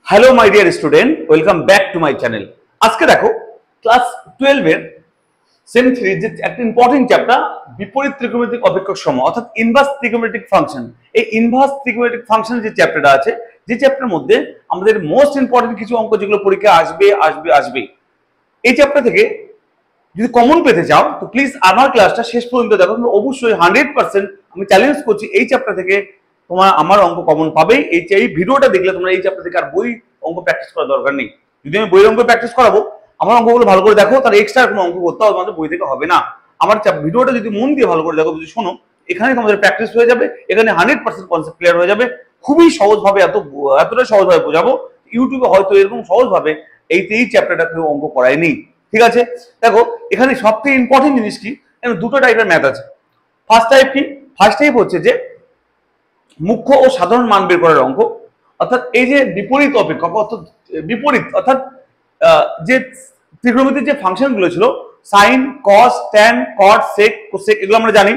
Hello my dear student, welcome back to my channel. আজকে দেখো class 12 এর same 3 যে একটা ইম্পর্টেন্ট চ্যাপ্টার বিপরীত ত্রিকোণমিতিক অপেক্ষক সমূহ অর্থাৎ ইনভার্স ত্রিকোণমিতিক ফাংশন। এই ইনভার্স ত্রিকোণমিতিক ফাংশন যে চ্যাপ্টারটা আছে, যে চ্যাপ্টারের মধ্যে আমাদের মোস্ট ইম্পর্টেন্ট কিছু অঙ্ক যেগুলো পরীক্ষা আসবে এই চ্যাপ্টার থেকে যদি কমন পেতে চাও তো প্লিজ আমার ক্লাসটা শেষ পর্যন্ত দেখো। অবশ্যই 100% আমি চ্যালেঞ্জ করছি এই চ্যাপ্টার থেকে তোমার আমার অঙ্ক কমন পাবেই। এই ভিডিওটা দেখলে তোমরা এই চ্যাপ্টার থেকে আর বই অঙ্ক প্র্যাকটিস করার দরকার নেই। যদি আমি বইয়ের অঙ্ক প্র্যাকটিস করাবো, আমার অঙ্কগুলো ভালো করে দেখো, তাহলে এক্সট্রা কোনো অঙ্ক করতে হবে তোমাদের বই থেকে হবে না। আমার ভিডিওটা যদি মন দিয়ে ভালো করে দেখো, যদি শোনো, এখানে তোমাদের প্র্যাকটিস হয়ে যাবে। এখানে 100% কনসেপ্ট ক্লিয়ার হয়ে যাবে। খুবই সহজভাবে এতটা সহজভাবে বোঝাবো, ইউটিউবে হয়তো এরকম সহজভাবে এই চ্যাপ্টারটা কেউ অঙ্ক করায়নি। ঠিক আছে, দেখো এখানে সবথেকে ইম্পর্টেন্ট জিনিস কি, দুটো টাইপের ম্যাথ আছে। ফার্স্ট টাইপ কি? ফার্স্ট টাইপ হচ্ছে যে মুখ্য ও সাধারণ মান বের করার অঙ্ক, অর্থাৎ এই যে বিপরীত অপেক্ষক অর্থাৎ বিপরীত অর্থাৎ যে ত্রিকোণমিতির যে ফাংশন গুলো ছিল সাইন, কস, ট্যান, কট, সেক, কোসেক, এগুলো আমরা জানি।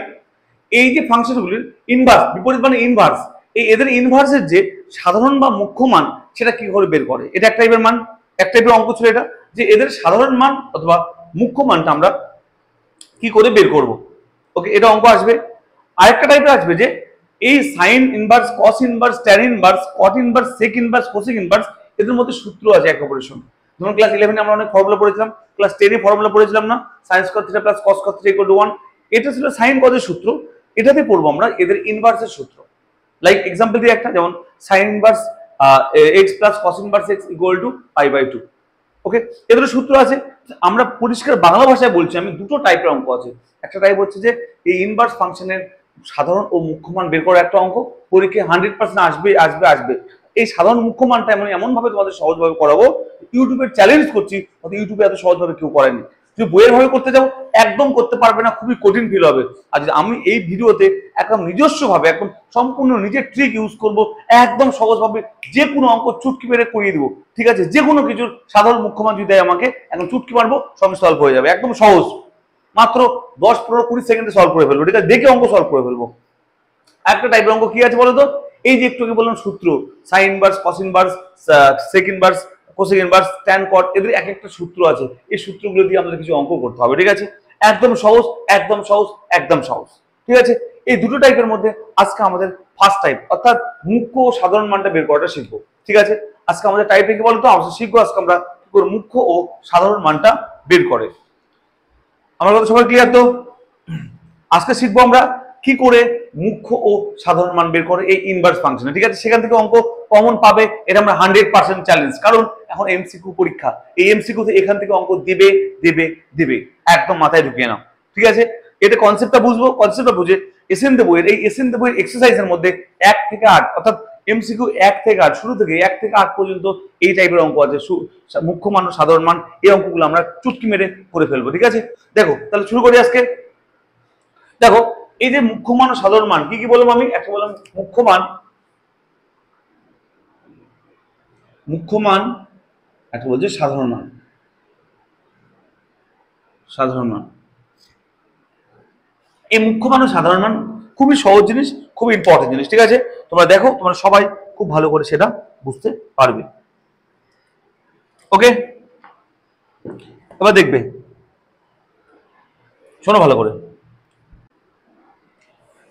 এই যে ফাংশনগুলির ইনভার্স, বিপরীত মানে ইনভার্স, এদের ইনভার্সের যে সাধারণ বা মুখ্য মান সেটা কি করে বের করে, এটা এক টাইপের মান, এক টাইপের অঙ্ক ছিল এটা, যে এদের সাধারণ মান অথবা মুখ্য মানটা আমরা কি করে বের করব। ওকে, এটা অঙ্ক আসবে। আরেকটা টাইপের আসবে যে এই sine inverse, cos inverse, tan inverse, cot inverse, sec inverse, cosec inverse, এদের মধ্যে সূত্র আছে এক অপারেশন। ধরুন ক্লাস 11 আমরা অনেক ফর্মুলা পড়েছিলাম, ক্লাস 10 ফর্মুলা পড়েছিলাম না, sin square theta plus cos square theta equal two 1। এটা ছিল সাইন কজের সূত্র। এটাতে পড়বো আমরা এদের ইনভার্সের সূত্র। লাইক এক্সাম্পল দিয়ে একটা, যেমন sine inverse x plus cos inverse x equal to π/2। Okay, এদের সূত্র আছে। আমরা পরিষ্কার বাংলা ভাষায় বলছি, আমি দুটো টাইপের অঙ্ক আছে। একটা টাইপ হচ্ছে যে এই ইনভার্স ফাংশনের সাধারণ ও মুখ্য মান বের করার একটা অঙ্ক, পরীক্ষায় 100% আসবে। এই সাধারণ মুখ্য মানটা এমন ভাবে তোমাদের সহজভাবে করাবো, ইউটিউবের চ্যালেঞ্জ করছি, ইউটিউবে এত সহজভাবে কেউ করেনি। যদি বইয়ের ভাবে করতে যাও একদম করতে পারবে না, খুবই কঠিন ফিল হবে। আর যদি আমি এই ভিডিওতে একদম নিজস্ব ভাবে একদম সম্পূর্ণ নিজের ট্রিক ইউজ করব, একদম সহজভাবে যে কোনো অঙ্ক চুটকি মেরে করিয়ে দিব। ঠিক আছে, যে কোনো কিছুর সাধারণ মুখ্য মান যদি দেয় আমাকে, একদম চুটকি মারবো, সঙ্গে সলভ হয়ে যাবে, একদম সহজ। মাত্র 10, 15, 20 সেকেন্ডে সলভ করে ফেলবো। ঠিক আছে, দেখে অঙ্ক সলভ করে ফেলবো। একটা টাইপের অঙ্ক কি আছে বলো তো? এই যে একটু আগে বললাম সূত্র, sine inverse, cos inverse, sec inverse, cosec inverse, tan, cot, এদের এক একটা সূত্র আছে। এই সূত্রগুলো দিয়ে আমাদের কিছু অঙ্ক করতে হবে। ঠিক আছে, একদম সহজ, একদম সহজ, একদম সহজ। ঠিক আছে, এই দুটো টাইপের মধ্যে আজকে আমাদের ফার্স্ট টাইপ অর্থাৎ মুখ্য ও সাধারণ মানটা বের করাটা শিখবো। ঠিক আছে, আজকে আমাদের টাইপে কি বলতো, আমরা শিখবো আজকে আমরা কি করে মুখ্য ও সাধারণ মানটা বের করে। আমার কথা সবাই ক্লিয়ার তো? আজকে শিখবো আমরা কি করে মুখ্য ও সাধারণ মান বের করে এই ইনভার্স ফাংশনে। ঠিক আছে, সেখান থেকে অঙ্ক কমন পাবে, এটা আমরা 100% চ্যালেঞ্জ। কারণ এখন এমসিকিউ পরীক্ষা, এই এমসিকিউ এখান থেকে অঙ্ক দিবে, একদম মাথায় ঢুকিয়ে নাও। ঠিক আছে, এটা কনসেপ্টটা বুঝবো, কনসেপ্টটা বুঝে এসএনতে বইয়ের এক্সারসাইজের মধ্যে 1 থেকে 8 অর্থাৎ এমসিকিউ 1 থেকে 8, শুরু থেকে 1 থেকে 8 পর্যন্ত এই টাইপের অঙ্ক আছে, মুখ্য মান ও সাধারণ মান। এই অঙ্কগুলো আমরা চুটকি মেরে করে ফেলবো। ঠিক আছে, দেখো তাহলে শুরু করি আজকে। দেখো এই যে মুখ্য মান ও সাধারণ মান কি কি বললাম আমি? একটা বললাম মুখ্য মান, একটা বলছে সাধারণ মান। এই মুখ্য মান ও সাধারণ মান খুবই সহজ জিনিস, খুবই ইম্পর্টেন্ট জিনিস। ঠিক আছে, তোমরা দেখো, তোমরা সবাই খুব ভালো করে সেটা বুঝতে পারবে। ওকে, এবার দেখবে, শোনো ভালো করে।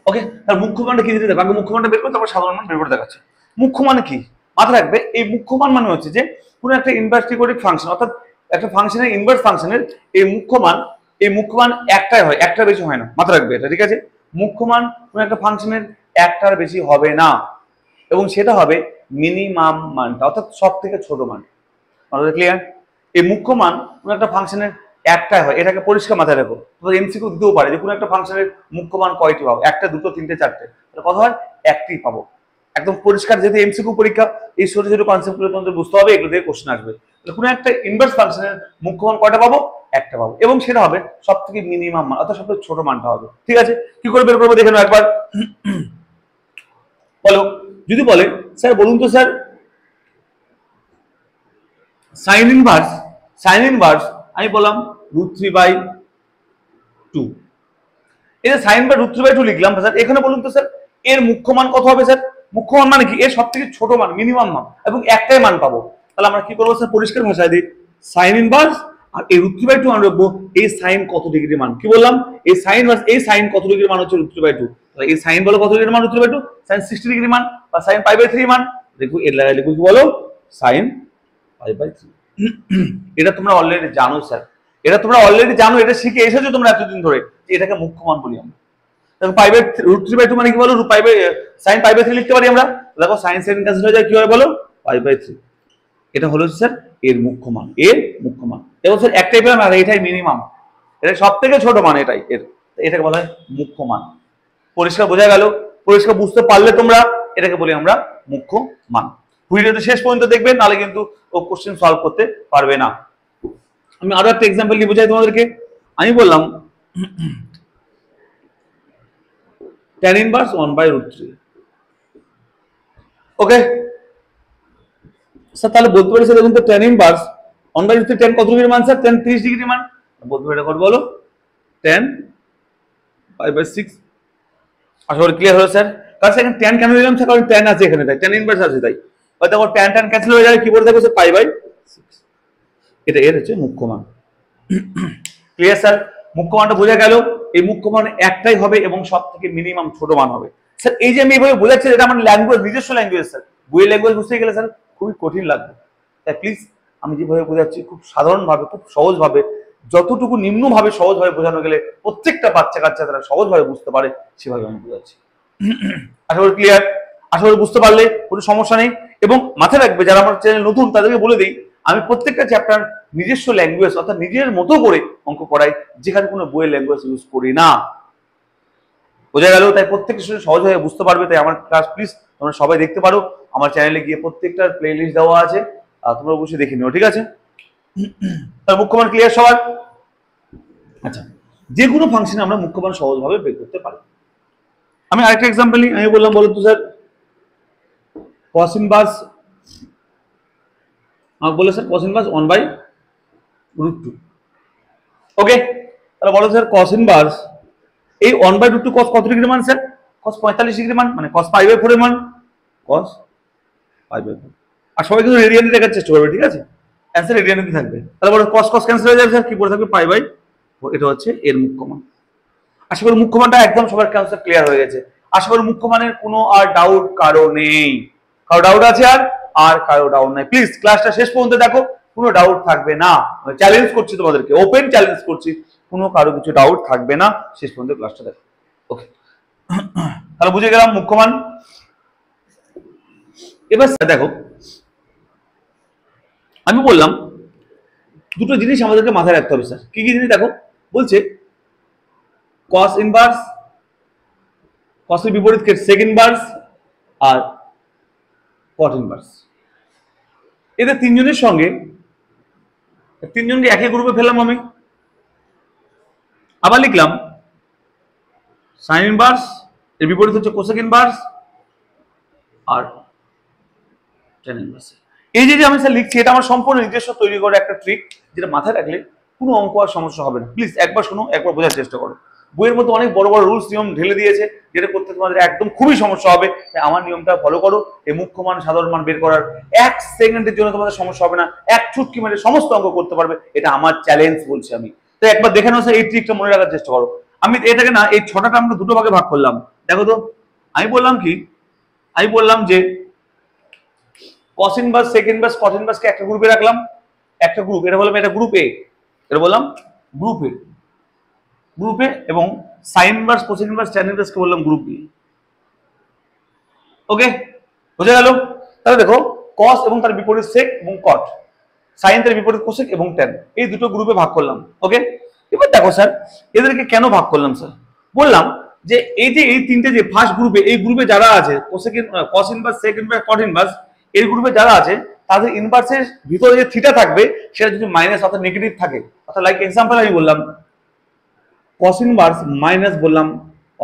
ওকে, তার মুখ্য মানটা কি দিতে দেখো, আগে মুখ্য মানটা বের করে তারপর সাধারণ মান বের করে দেখাচ্ছে। মুখ্য মানে কি মাথায় রাখবে, এই মুখ্য মান মানে হচ্ছে যে কোনো একটা ইনভার্স ত্রিকোণমিতিক ফাংশন অর্থাৎ একটা ফাংশনের ইনভার্স ফাংশনের এই মুখ্য মান একটাই হয়, একটার বেশি হয় না। মাথায় রাখবে এটা। ঠিক আছে, মুখ্য মান কোনো একটা ফাংশনের একটার বেশি হবে না, এবং সেটা হবে মিনিমাম মানটা অর্থাৎ সব থেকে ছোট মান। মাথায় ক্লিয়ার? এই মুখ্য মান কোনো একটা ফাংশনের একটাই হয়, এটাকে পরিষ্কার মাথায় রাখো। তোমাদের এমসিকিউ দিতেও পারে যে কোনো একটা ফাংশনের মুখ্য মান কয়টি পাবো, একটা, দুটো, তিনটে, চারটে, কথা হয় একটি পাবো। একদম পরিষ্কার, যেহেতু এমসিকিউ পরীক্ষা, এই ছোট ছোট কনসেপ্টগুলো তোমাদের বুঝতে হবে, এগুলো থেকে কোশ্চেন আসবে। কোনো একটা ইনভার্স ফাংশনের মুখ্য মান কয়টা পাবো? একটা পাবো, এবং সেটা হবে সব থেকে মিনিমাম মান অর্থাৎ সবথেকে ছোট মানটা হবে। ঠিক আছে, কি করে বের করবো দেখে নাও একবার। বলো, যদি বলে স্যার বলুন তো স্যার সাইন ইনভার্স আমি বললাম √3/2। এই যে সাইন বা √3/2 লিখলাম স্যার, এখানে বলুন তো স্যার এর মুখ্য মান কত হবে স্যার? মুখ্য মান মানে কি, এর সব থেকে ছোট মান, মিনিমাম মান, এবং একটাই মান পাবো। তাহলে আমরা কি করবো স্যার, পরিষ্কার ভাষায় দিই, সাইন ইনভার্স আর এই √3/2 মান রাখবো, এই সাইন কত ডিগ্রি মান, কি বললাম, এই সাইন ভার্স এই সাইন কত ডিগ্রি মান হচ্ছে √3/2, তাহলে এই সাইন বলো কত ডিগ্রি মান √3/2, সাইন 60 ডিগ্রি মান, বা সাইন π/3 মান, দেখো এর লাগাই লিখবো কি বলো, সাইন π/3। এটা তোমরা অলরেডি জানো স্যার, এটা তোমরা অলরেডি জানো, এটা শিখে এসেছো তোমরা এতদিন ধরে, যে এটাকে মুখ্য মান বলি আমরা। দেখো √3/2 মানে কি বলো, সাইন π/3 লিখতে পারি আমরা, দেখো সাইন সাইন ক্যান্সেল হয়ে যায়, কি হয় বলো, π/3। এটা হলো স্যার এর মুখ্য মান, এর মুখ্য মান। এবং স্যার একটাই পেলাম আর এটাই মিনিমাম, এটা সব থেকে ছোট মান, এটাই এটাকে বলা হয় মুখ্য মান। পরিষ্কার বোঝা গেল? পরিষ্কার বুঝতে পারলে তোমরা, এটাকে বলি আমরা মুখ্য মান। ভিডিওটা শেষ পর্যন্ত দেখবেন, নাহলে কিন্তু ও কোশ্চেন সলভ করতে পারবে না। আমি আরো একটা এক্সাম্পল দিয়ে বোঝাই তোমাদেরকে। আমি বললাম tan ইনভার্স 1/√3। ওকে স্যার, তাহলে বলতে পারি স্যার দেখুন তো, tan ইনভার্স 1/√3 tan কত ডিগ্রি মান স্যার, tan 30 ডিগ্রি মান। বলতে পারি এটা কত বলো, tan π/6। আশা করি ক্লিয়ার হলো স্যার। কারণ এখানে tan কেন দিলাম স্যার, কারণ tan আছে এখানে, তাই tan ইনভার্স আছে, তাই দেখো tan ক্যান্সেল হয়ে যাবে, কি বলে থাকবে স্যার, π/6। এটা এর হচ্ছে মুখ্য মান। Clear sir? মুখ্য মানটা বোঝা গেল। এই মুখ্য মান একটাই হবে এবং সব থেকে মিনিমাম ছোট মান হবে। স্যার এই যে আমি এইভাবে বোঝাচ্ছি, এটা আমার ল্যাঙ্গুয়েজ, নিজস্ব ল্যাঙ্গুয়েজ স্যার, বইয়ের ল্যাঙ্গুয়েজ বুঝতে গেলে স্যার খুবই কঠিন লাগবে। তাই প্লিজ আমি যেভাবে বোঝাচ্ছি খুব সাধারণভাবে, খুব সহজভাবে, যতটুকু নিম্নভাবে সহজভাবে বোঝানো গেলে প্রত্যেকটা বাচ্চা কাচ্চা তারা সহজভাবে বুঝতে পারে, সেভাবে আমি বোঝাচ্ছি। আশা করি ক্লিয়ার? আশা করি বুঝতে পারলে কোনো সমস্যা নেই। এবং মাথায় রাখবে, যারা আমার চ্যানেল নতুন তাদেরকে বলে দিই, আমি প্রত্যেকটা চ্যাপ্টার নিজস্ব ল্যাঙ্গুয়েজ অর্থাৎ নিজের মতো করে অঙ্ক পড়াই, যেখানে কোনো বইয়ের ল্যাঙ্গুয়েজ ইউজ করি না। বোঝা গেল? তাই প্রত্যেকের সাথে সহজভাবে বুঝতে পারবে। তাই আমার ক্লাস প্লিজ তোমরা সবাই দেখতে পারো, আমার চ্যানেলে গিয়ে প্রত্যেকটার প্লে লিস্ট দেওয়া আছে, তোমরা অবশ্যই দেখে নিও, ঠিক আছে? তার মুখ্য মান ক্লিয়ার সবার? আচ্ছা, যে কোনো ফাংশনে আমরা মুখ্য মান সহজভাবে বের করতে পারি। আমি আরেকটা এক্সাম্পল নিই। আমি বললাম, বলো তো স্যার, cos ইনভার্স, আমাকে বলে স্যার cos ইনভার্স 1/√2। ওকে, তাহলে বলো স্যার cos ইনভার্স এই 1/√2 cos কত ডিগ্রি মান স্যার, cos 45 ডিগ্রি মান, মানে cos π/4 এর মান, cos π/4। আর সবাই কিন্তু রেডিয়ানে দেখার চেষ্টা করবে, ঠিক আছে? অ্যান্সার রেডিয়ানে থাকবে। তাহলে বলো cos cos ক্যান্সেল হয়ে যাবে স্যার, কি পড়ে থাকবে, π/4। এটা হচ্ছে এর মুখ্য মান। আশা করি মুখ্য মানটা একদম সবার কনসেপ্ট ক্লিয়ার হয়ে গেছে। আশা করি মুখ্য মানের কোনো আর ডাউট কারো নেই। কারো ডাউট আছে? আর কারো ডাউট নাই? প্লিজ ক্লাসটা শেষ পর্যন্ত দেখো, কোনো ডাউট থাকবে না। চ্যালেঞ্জ করছি তোমাদেরকে, ওপেন চ্যালেঞ্জ করছি, কোনো কারো কিছু ডাউট থাকবে না, শেষ পর্যন্ত ক্লাসটা দেখো। ওকে, তাহলে বুঝে গেলাম মুখ্য মান। এবার দেখো, আমি বললাম দুটো জিনিস আমাদেরকে মাথায় রাখতে হবে স্যার। কি কি জিনিস? দেখো বলছে cos ইনভার্স, cos এর বিপরীত sec ইনভার্স, আর cot ইনভার্স। এদের তিনজনের সঙ্গে, তিনজনকে একই গ্রুপে ফেললাম আমি। আবার লিখলাম sin ইনভার্স, এর বিপরীত হচ্ছে cosec ইনভার্স, আর tan ইনভার্স। এই যে আমি স্যার লিখছি, এটা আমার সম্পূর্ণ নিজস্ব তৈরি করা একটা ট্রিক, যেটা মাথায় রাখলে কোনো অঙ্ক আর সমস্যা হবে না। প্লিজ একবার শোনো, একবার বোঝার চেষ্টা করো। বইয়ের মধ্যে অনেক বড় বড় রুলস নিয়ম ঢেলে দিয়েছে, যেটা করতে তোমাদের একদম খুবই সমস্যা হবে। তাই আমার নিয়মটা ফলো করো। এই মুখ্য মান সাধারণ মান বের করার 1 সেকেন্ডের জন্য তোমাদের সমস্যা হবে না, এক চুটকি মেরে সমস্ত অঙ্ক করতে পারবে। এটা আমার চ্যালেঞ্জ বলছি আমি। তো একবার দেখে নাও স্যার, এই ট্রিকটা মনে রাখার চেষ্টা করো। আমি এটাকে না, এই 6টা আমরা দুটো ভাগে ভাগ করলাম। দেখো তো, আমি বললাম কি, আমি বললাম যে cos inverse, sec inverse, cot ইনভার্সকে একটা গ্রুপে রাখলাম, একটা গ্রুপ, এটা বললাম এটা গ্রুপ এ, এটা বললাম গ্রুপ এ, গ্রুপে, এবং sin inverse, cos inverse, tan ইনভার্সকে বললাম গ্রুপ বি। ওকে, বোঝা গেল? তাহলে দেখো cos এবং তার বিপরীত sec এবং cot, sin তার বিপরীত cosec এবং tan, এই দুটো গ্রুপে ভাগ করলাম। ওকে, এবার দেখো স্যার, এদেরকে কেন ভাগ করলাম স্যার? বললাম যে এই যে এই তিনটে যে ফার্স্ট গ্রুপে, এই গ্রুপে যারা আছে cos inverse, sec inverse, cot inverse, এই গ্রুপে যারা আছে তাদের ইনভার্সের ভিতরে যে থিটা থাকবে, সেটা যদি মাইনাস অর্থাৎ নেগেটিভ থাকে, অর্থাৎ লাইক এক্সাম্পল আমি বললাম cos ইনভার্স মাইনাস বললাম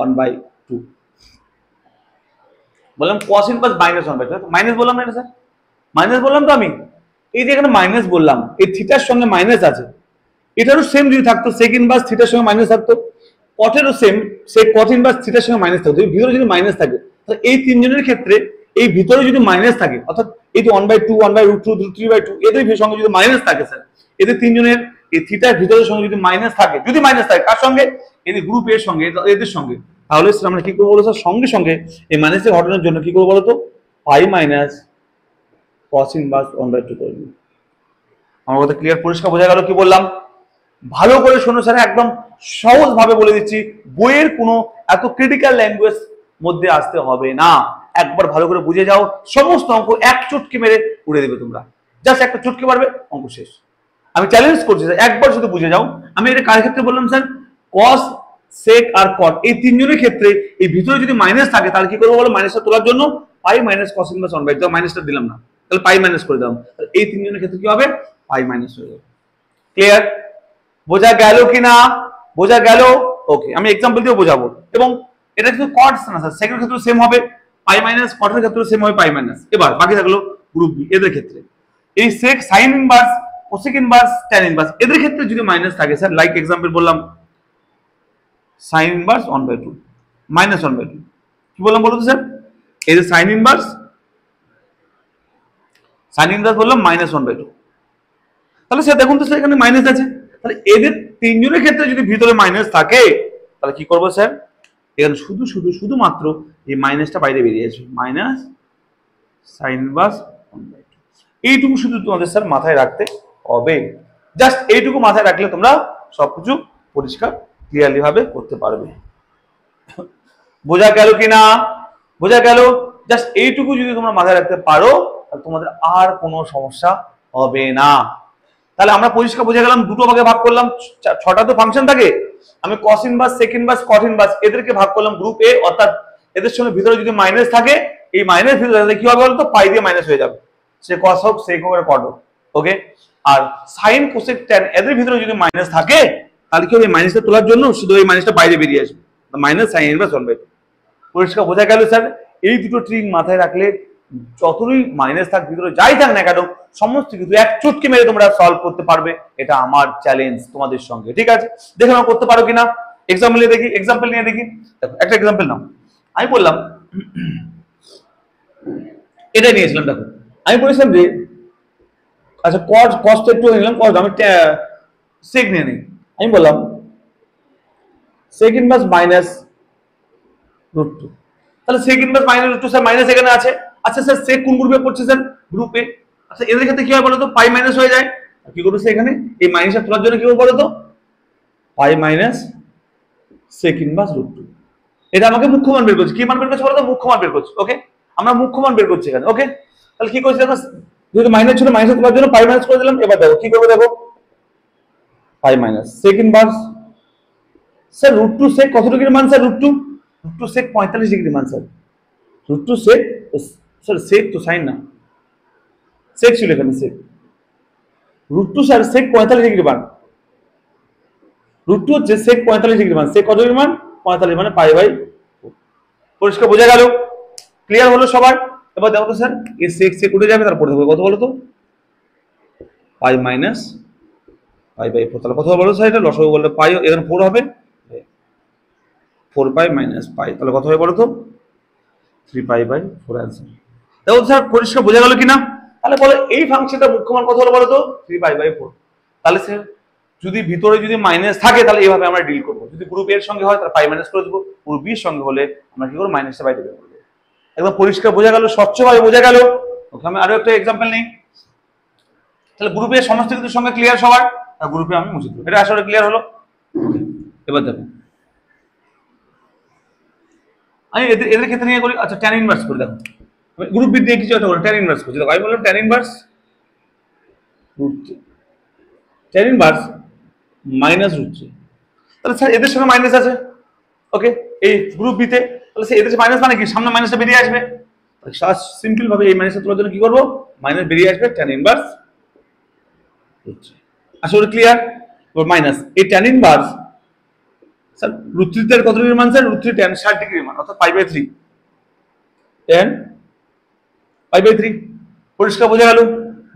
1/2, বললাম cos ইনভার্স মাইনাস 1/2, মাইনাস বললাম না এটা স্যার, মাইনাস বললাম তো আমি। এই যে এখানে মাইনাস বললাম, এই থিটার সঙ্গে মাইনাস আছে, এটারও সেম যদি থাকতো sec ইনভার্স থিটার সঙ্গে মাইনাস থাকতো, কটেরও সেম, সেই cot ইনভার্স থিটার সঙ্গে মাইনাস থাকতো, ভিতরে যদি মাইনাস থাকে, তাহলে এই তিনজনের ক্ষেত্রে এই ভিতরে যদি মাইনাস থাকে, অর্থাৎ এই যে 1/2 1/√2 3/2 এদের সঙ্গে যদি মাইনাস থাকে স্যার, এদের তিনজনের এই থিটার ভিতরের সঙ্গে যদি মাইনাস থাকে, যদি মাইনাস থাকে কার সঙ্গে, এদের গ্রুপ এর সঙ্গে, এদের সঙ্গে, তাহলে আমরা কি করবো বলো স্যার, সঙ্গে সঙ্গে এই মাইনাসের ঘটনার জন্য কি করবো বলতো, পাই মাইনাস cos ইনভার্স 1/2 করে দিই। আমার কথা ক্লিয়ার, পরিষ্কার বোঝা গেল কি বললাম? ভালো করে শোনো স্যার, একদম সহজ ভাবে বলে দিচ্ছি, বইয়ের কোনো এত ক্রিটিক্যাল ল্যাঙ্গুয়েজ মধ্যে আসতে হবে না, একবার ভালো করে বুঝে যাও, সমস্ত অঙ্ক এক চুটকি মেরে উড়ে দেবে তোমরা, জাস্ট একটা চুটকি মারবে, অঙ্ক শেষ। আমি চ্যালেঞ্জ করছি স্যার, একবার শুধু বুঝে যাও। আমি এটা কার ক্ষেত্রে বললাম স্যার, কস, সেক আর কট এই তিনজনের ক্ষেত্রে এই ভিতরে যদি মাইনাস থাকে তাহলে কি করবো বলো, মাইনাসটা তোলার জন্য পাই মাইনাস কস ইনভার্স 1/2, মাইনাসটা দিলাম না, তাহলে পাই মাইনাস করে দিলাম, এই তিনজনের ক্ষেত্রে কি হবে, পাই মাইনাস হয়ে যাবে। ক্লিয়ার? বোঝা গেল কি না? বোঝা গেল? ওকে, আমি এক্সাম্পল দিয়ে বোঝাবো। এবং এটা কিন্তু কটস না স্যার, সেকেন্ড ক্ষেত্রে সেম হবে পাই মাইনাস, কটের ক্ষেত্রে সেম হবে পাই মাইনাস। এবার বাকি থাকলো গ্রুপ বি, এদের ক্ষেত্রে এই sec sine inverse, cosec inverse, tan inverse এদের ক্ষেত্রে যদি মাইনাস থাকে স্যার, লাইক এক্সাম্পল বললাম সাইন ইনভার্স 1/2 মাইনাস 1/2, কি বললাম বলো তো স্যার, এই যে সাইন ইনভার্স বললাম মাইনাস 1/2, তাহলে স্যার দেখুন তো স্যার এখানে মাইনাস আছে, তাহলে এদের তিনজনের ক্ষেত্রে যদি ভিতরে মাইনাস থাকে তাহলে কি করবো স্যার, এখানে শুধুমাত্র এই মাইনাসটা বাইরে বেরিয়ে আসবে, মাইনাস সাইন ইনভার্স 1/2, এইটুকু শুধু তোমাদের স্যার মাথায় রাখতে হবে, জাস্ট এইটুকু মাথায় রাখলে তোমরা সবকিছু পরিষ্কার ক্লিয়ারলি ভাবে করতে পারবে। বোঝা গেল কি না? বোঝা গেল? জাস্ট এইটুকু যদি তোমরা মাথায় রাখতে পারো তাহলে তোমাদের আর কোনো সমস্যা হবে না। তাহলে আমরা পরিষ্কার বোঝা গেলাম, দুটো ভাগে ভাগ করলাম, ছটা তো ফাংশন থাকে, আমি cos inverse, sec inverse, cot inverse এদেরকে ভাগ করলাম গ্রুপ এ, অর্থাৎ এদের সঙ্গে ভিতরে যদি মাইনাস থাকে, এই মাইনাস ভিতরে কি হবে বলতো, পাই দিয়ে মাইনাস হয়ে যাবে, সে কস হোক, সেক হোক, কট হোক। ওকে, আর সাইন, কোসেক, ট্যান এদের ভিতরে যদি মাইনাস থাকে তাহলে কি হবে, মাইনাসটা তোলার জন্য শুধু এই মাইনাসটা বাইরে বেরিয়ে আসবে, মাইনাস সাইন ইনভার্স 1/2। পরিষ্কার বোঝা গেল স্যার? এই দুটো ট্রিক মাথায় রাখলে যতই মাইনাস থাক, ভিতরে যাই থাক না কেন, সমস্ত কিছু এক চুটকি মেরে তোমরা সলভ করতে পারবে, এটা আমার চ্যালেঞ্জ তোমাদের সঙ্গে। ঠিক আছে, দেখে নাও করতে পারো কিনা, এক্সাম্পল নিয়ে দেখি, এক্সাম্পল নিয়ে দেখি। দেখো একটা এক্সাম্পল নাও, আমি বললাম এটা নিয়েছিলাম, দেখো আমি বলেছিলাম যে আচ্ছা কষ্ট একটু নিলাম, কষ্ট আমি সেক নিয়ে নিই, আমি বললাম সেক ইনভার্স মাইনাস √2, তাহলে sec inverse minus √2 sir minus এখানে আছে, আচ্ছা স্যার সেক কোন গ্রুপে পড়ছে স্যার, গ্রুপে, আচ্ছা এদের ক্ষেত্রে কি হয় বলো তো, পাই মাইনাস হয়ে যায়, কি করবো স্যার এখানে এই মাইনাসটা তোলার জন্য কি করবো বলো তো, পাই মাইনাস সেক ইনভার্স √2, এটা আমাকে মুখ্য মান বের করছে, কি মান বের করছে বলো তো, মুখ্য মান বের করছে। ওকে, আমরা মুখ্য মান বের করছি এখানে। ওকে, তাহলে কি করছি দেখো, যেহেতু মাইনাস ছিল মাইনাস তোলার জন্য পাই মাইনাস করে দিলাম, এবার দেখো কি করবো, দেখো পাই মাইনাস সেক ইনভার্স, স্যার √2 সেক কত ডিগ্রি মান স্যার, √2 সেক 45 ডিগ্রি মান স্যার, √2 সেক, স্যার সেক তো সাইন না, সেক ছিল এখানে, সেক √2 স্যার সেক 45 ডিগ্রি মান, √2 হচ্ছে সেক 45 ডিগ্রি মান, সেক কত ডিগ্রি মান 45, মানে পাই বাই 4। পরিষ্কার বোঝা গেল? ক্লিয়ার হলো সবার? এবার দেখো তো স্যার এই সেক সেক উঠে যাবে, তারপরে দেখো কত বলো তো, পাই মাইনাস পাই বাই 4, তাহলে কত হবে বলো স্যার, এটা লসাগু বললে পাই এখানে 4 হবে, 4 পাই মাইনাস পাই, তাহলে কত হবে বলো তো, 3 পাই বাই 4 অ্যান্সার। দেখো স্যার পরিষ্কার বোঝা গেল কিনা? তাহলে বলো এই ফাংশনটা মুখ্য মান কত হলো বলো তো, 3 পাই বাই 4। তাহলে স্যার যদি ভিতরে যদি মাইনাস থাকে তাহলে এইভাবে আমরা ডিল করবো, যদি গ্রুপ এর সঙ্গে হয় তাহলে পাই মাইনাস করে দেবো, গ্রুপ বির সঙ্গে হলে আমরা কি করবো, মাইনাসটা বাইরে বের করবো। একদম পরিষ্কার বোঝা গেল, স্বচ্ছভাবে বোঝা গেল। ওকে, আমি আরো একটা এক্সাম্পল নেই, তাহলে গ্রুপের সমস্ত কিছুর সঙ্গে ক্লিয়ার সবার, গ্রুপে আমি মুছে দেবো, এটা আসলে ক্লিয়ার হলো। এবার দেখো আমি এদের ক্ষেত্রে নিয়ে করি, আচ্ছা ট্যান ইনভার্স করি, দেখো গ্রুপ বি দিয়ে কিছু একটা করি, ট্যান ইনভার্স করছি, দেখো আমি বললাম tan inverse tan inverse minus √3, তাহলে স্যার এদের সঙ্গে মাইনাস আছে, ওকে এই গ্রুপ বিতে, তাহলে এদের মাইনাস মানে কি, সামনে মাইনাসটা বেরিয়ে আসবে, সিম্পল ভাবে এই মাইনাসটা তোলার জন্য কি করবো, মাইনাস বেরিয়ে আসবে, ট্যান ইনভার্স আসলে ক্লিয়ার। এবার মাইনাস এই ট্যান ইনভার্স স্যার √3 এর কত ডিগ্রি মান স্যার, √3 ট্যান 60 ডিগ্রি মান, অর্থাৎ pi by 3, tan pi by 3। পরিষ্কার বোঝা গেল?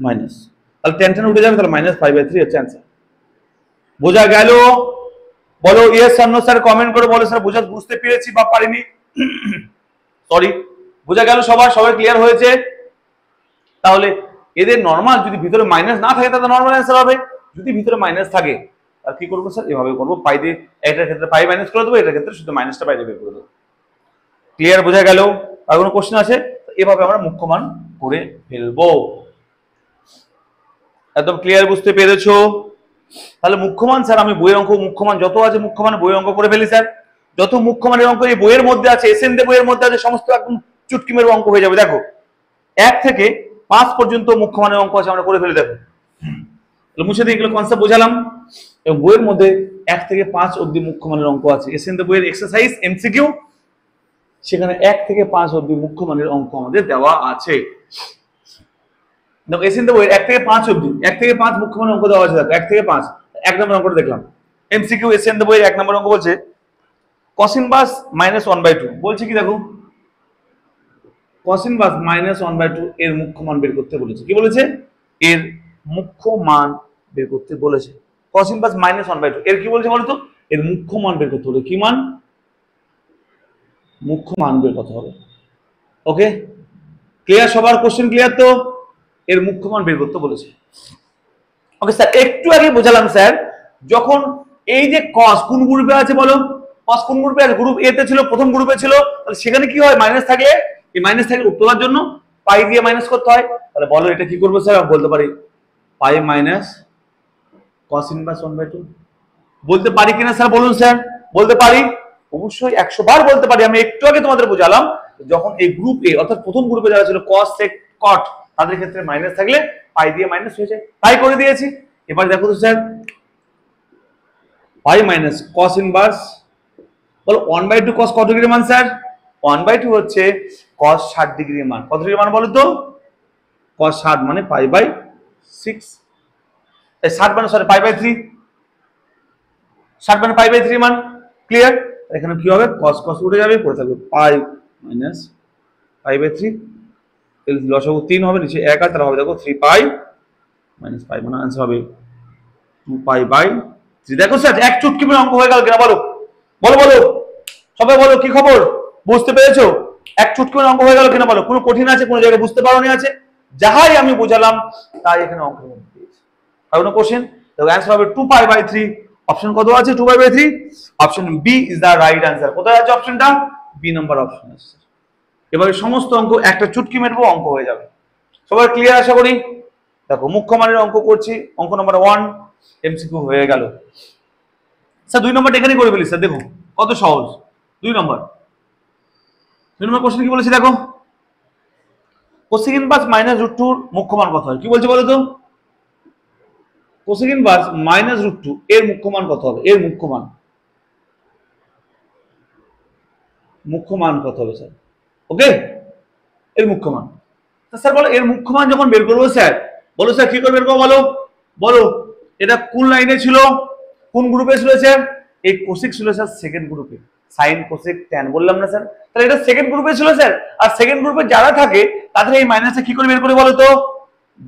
মাইনাস, তাহলে ট্যান ট্যান উঠে যাবে, তাহলে মাইনাস পাই বাই 3 হচ্ছে অ্যান্সার। বোঝা গেল? বলো ইয়েস আর নো স্যার, কমেন্ট করে বলো স্যার বুঝতে পেরেছি বা পারিনি। সরি, বোঝা গেল সবার? সবাই ক্লিয়ার হয়েছে? তাহলে এদের নর্মাল যদি ভিতরে মাইনাস না থাকে তাহলে নর্মাল অ্যান্সার হবে। যদি ভিতরে মাইনাস থাকে আর কি করবো স্যার, এভাবে করবো, পাই দিয়ে এটার ক্ষেত্রে পাই মাইনাস করে দেবো, এটার ক্ষেত্রে শুধু মাইনাসটা বাইরে বের করে দেবো। ক্লিয়ার, বোঝা গেল? আর কোনো কোশ্চেন আছে? এভাবে আমরা মুখ্য মান করে ফেলবো। একদম ক্লিয়ার, বুঝতে পেরেছো? তাহলে মুখ্যমান স্যার আমি বইয়ের অঙ্ক মুখ্যমান যত আছে মুখ্যমান বইয়ের অঙ্ক করে ফেলি স্যার। যত মুখ্যমানের অঙ্ক এই বইয়ের মধ্যে আছে, এসএনডি বইয়ের মধ্যে আছে, সমস্ত একদম চুটকি মেরে অঙ্ক হয়ে যাবে। দেখো 1 থেকে 5 পর্যন্ত মুখ্যমানের অঙ্ক আছে, আমরা করে ফেলি। দেখো মুছে দিয়ে এগুলো কনসেপ্ট বোঝালাম, এবং বইয়ের মধ্যে 1 থেকে 5 অব্দি মুখ্যমানের অঙ্ক আছে। এসএনডি বইয়ের এক্সারসাইজ এমসিকিউ, সেখানে 1 থেকে 5 অব্দি মুখ্যমানের অঙ্ক আমাদের দেওয়া আছে। দেখো এসএনডি বইয়ের 1 থেকে 5 অব্দি, 1 থেকে 5 মুখ্যমানের অঙ্ক দেওয়া আছে। দেখো 1 থেকে 5, 1 নম্বর অঙ্কটা দেখলাম এমসিকিউ এসএনডি বইয়ের 1 নম্বর অঙ্ক বলছে cos ইনভার্স -1/2। বলছে কি দেখো, cos ইনভার্স -1/2 এর মুখ্য মান বের করতে বলেছে। কি বলেছে? এর মুখ্য মান বের করতে বলেছে। cos ইনভার্স -1/2 এর কি বলছে বলতো? এর মুখ্য মান বের করতে হবে। কি মান? মুখ্য মান বের করতে হবে। ওকে, ক্লিয়ার সবার? কোশ্চেন ক্লিয়ার তো? এর মুখ্য মান বের করতে বলেছে। ওকে স্যার, একটু আগে বোঝালাম স্যার, যখন এই যে cos কোন গ্রুপে আছে বলো? cos কোন গ্রুপে আছে? গ্রুপ এ তে ছিল, প্রথম গ্রুপে ছিল। তাহলে সেখানে কি হয়? মাইনাস থাকলে এই মাইনাস থাকলে তোলার জন্য পাই দিয়ে মাইনাস করতে হয়। তাহলে বলো এটা কি করবো স্যার? বলতে পারি পাই মাইনাস cos ইনভার্স 1/2। বলতে পারি কিনা স্যার? বলুন স্যার। বলতে পারি? অবশ্যই 100 বার বলতে পারি। আমি একটু আগে তোমাদের বোঝালাম, যখন এই গ্রুপ এ অর্থাৎ প্রথম গ্রুপে যারা ছিল cos sec cot, তাদের ক্ষেত্রে মাইনাস থাকলে পাই দিয়ে মাইনাস হয়ে যায়, তাই করে দিয়েছি। এবার দেখো তো sir, pi minus cos inverse, বলো 1/2 cos কত ডিগ্রি মান স্যার? 1/2 হচ্ছে cos 60 ডিগ্রি মান। কত ডিগ্রি মান বলো তো? cos 60 মানে π/6, 60 মানে সরি π/3, 60 মানে π/3 মান। ক্লিয়ার? এখানে কি হবে? cos cos উঠে যাবে, পড়ে থাকবে পাই মাইনাস π/3, এর লসাগু 3 হবে, নিচে 1 আর তাহলে হবে দেখো 3 পাই মাইনাস পাই, মানে आंसर হবে 2 π/3। দেখো স্যার এক চুটকি মেরে অঙ্ক হয়ে গেল কিনা বলো? বলো বলো সবাই বলো, কি খবর? বুঝতে পেরেছো? এক চুটকি মেরে অঙ্ক হয়ে গেল কিনা বলো? কোনো কঠিন আছে? কোনো জায়গায় বুঝতে পারোনি আছে? যাহাই আমি বোঝালাম তাই এখানে অঙ্ক দিয়েছি। আর কোনো কোশ্চেন? দেখো आंसर হবে 2 π/3। অপশন কত আছে? 2 π/3। Option B is the right answer. কোথায় আছে অপশনটা? বি নাম্বার অপশন আছে। এবারে সমস্ত অঙ্ক একটা চুটকি মেরবো, অঙ্ক হয়ে যাবে। সবাই ক্লিয়ার আশা করি? দেখো মুখ্য মানের অঙ্ক করছি, অঙ্ক নাম্বার 1 এমসিকিউ হয়ে গেল। স্যার 2 নম্বরটা এখানেই করে ফেলি স্যার, দেখো কত সহজ। 2 নম্বর কোশ্চেন কি বলেছে দেখো, কোসেক ইনভার্স -√2 মুখ্য মান কত হয়? কি বলছে বলো তো? কোসেক ইনভার্স -√2 এর মুখ্য মান কত হবে? এর মুখ্য মান কত হবে স্যার? ওকে, এর মুখ্য মান। স্যার বলো এর মুখ্য মান যখন বের করবো স্যার, বলো স্যার কি করে বের করবো? বলো বলো, এটা কোন লাইনে ছিল? কোন গ্রুপে ছিল স্যার? এই কোসেক ছিল স্যার সেকেন্ড গ্রুপে, সাইন কোসেক ট্যান বললাম না স্যার? তাহলে এটা সেকেন্ড গ্রুপে ছিল স্যার। আর সেকেন্ড গ্রুপে যারা থাকে তাদের এই মাইনাসটা কি করে বের করে বলো তো?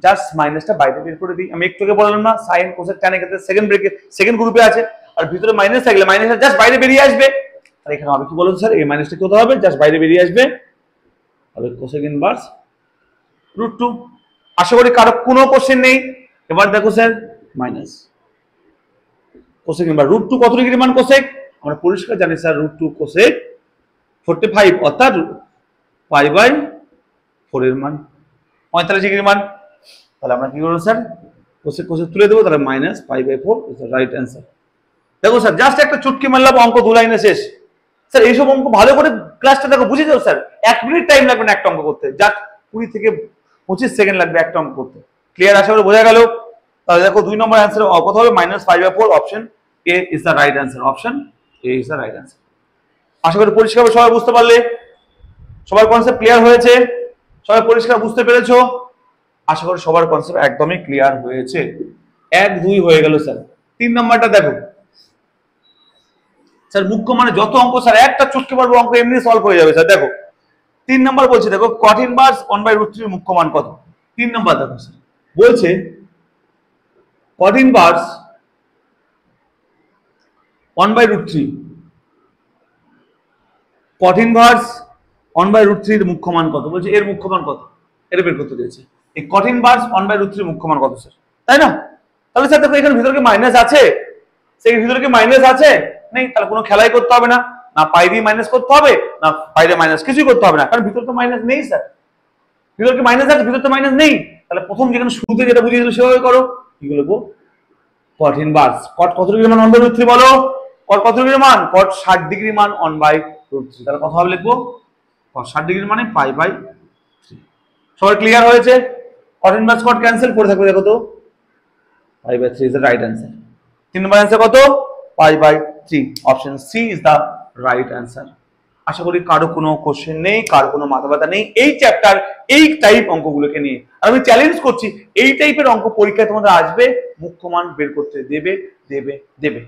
জাস্ট মাইনাসটা বাইরে বের করে দিই। আমি একটু আগে বললাম না, সাইন কোসেক ট্যানের ক্ষেত্রে সেকেন্ড গ্রুপে আছে, আর ভিতরে মাইনাস থাকলে মাইনাসটা জাস্ট বাইরে বেরিয়ে আসবে। আর এখানে হবে কি বলুন স্যার? এই মাইনাসটা কত হবে? জাস্ট বাইরে বেরিয়ে আসবে, হবে কোসেক ইনভার্স √2। আশা করি কারো কোনো কোশ্চেন নেই। এবার দেখো স্যার, মাইনাস কোসেক ইনভার্স √2 কত ডিগ্রি মান কোসেক? আমরা পরিষ্কার জানি স্যার √2 কোসেক 45, অর্থাৎ π/4 এর মান 45 ডিগ্রি মান। তাহলে আমরা কি করবো স্যার? কোসেক কোসেক তুলে দেবো, তাহলে -π/4 ইজ দ্য রাইট অ্যান্সার। দেখো স্যার জাস্ট একটা চুটকি মারলাম, অঙ্ক 2 লাইনে শেষ। স্যার এইসব অঙ্ক ভালো করে ক্লাসটা দেখো, বুঝে যাও স্যার। 1 মিনিট টাইম লাগবে না একটা অঙ্ক করতে, জাস্ট 20 থেকে 25 সেকেন্ড লাগবে একটা অঙ্ক করতে। ক্লিয়ার? আশা করি বোঝা গেল? তাহলে দেখো 2 নম্বর অ্যান্সার কত হবে? -5/4। Option A is the right answer. Option A is the right answer. আশা করি পরিষ্কারভাবে সবাই বুঝতে পারলে? সবার কনসেপ্ট ক্লিয়ার হয়েছে? সবাই পরিষ্কার বুঝতে পেরেছো? আশা করি সবার কনসেপ্ট একদমই ক্লিয়ার হয়েছে। 1 2 হয়ে গেল স্যার। 3 নম্বরটা দেখো স্যার, মুখ্য মানে যত অঙ্ক স্যার একটা চটকে পারবো, অঙ্ক এমনি সলভ হয়ে যাবে স্যার। দেখো 3 নম্বর বলছে, দেখো cot ইনভার্স 1/√3 মুখ্য মান কত? 3 নম্বর দেখো স্যার বলছে cot ইনভার্স 1/√3, cot ইনভার্স 1/√3 এর মুখ্য মান কত? বলছে এর মুখ্য মান কত, এটা বের করতে দিয়েছে। এই কঠিন বার্স 1/√3 মুখ্য মান কত স্যার, তাই না? তাহলে স্যার দেখো এখানে ভিতরে কি মাইনাস আছে? সেই ভিতরে কি মাইনাস আছে? নেই, তাহলে কোনো খেলাই করতে হবে না, না পাই দিয়ে মাইনাস করতে হবে, না পাই দিয়ে মাইনাস কিছুই করতে হবে না, কারণ ভিতরে তো মাইনাস নেই স্যার। ভিতরে কি মাইনাস আছে? ভিতরে তো মাইনাস নেই। তাহলে প্রথম যেখানে শুরুতে যেটা বুঝিয়ে দিল সেভাবে করো। কি লিখবো? কঠিন বার্স কট কত ডিগ্রি মান 1/√3 বলো। কট কত ডিগ্রি মান? কট 60 ডিগ্রি মান 1/√3। তাহলে কত হবে লিখবো? কট 60 ডিগ্রি মানে পাই/3। সবার ক্লিয়ার হয়েছে? কঠিন বার্স কট ক্যান্সেল করে থাকবে, দেখো তো পাই/3 is the right answer. 3 number answer কত? পাই/3। Option C is the right answer. আশা করি কারো কোনো কোশ্চেন নেই, কারো কোনো মাথা ব্যথা নেই এই চ্যাপ্টার এই টাইপ অঙ্কগুলোকে নিয়ে। আর আমি চ্যালেঞ্জ করছি এই টাইপের অঙ্ক পরীক্ষায় তোমাদের আসবে, মুখ্য মান বের করতে দেবে দেবে দেবে,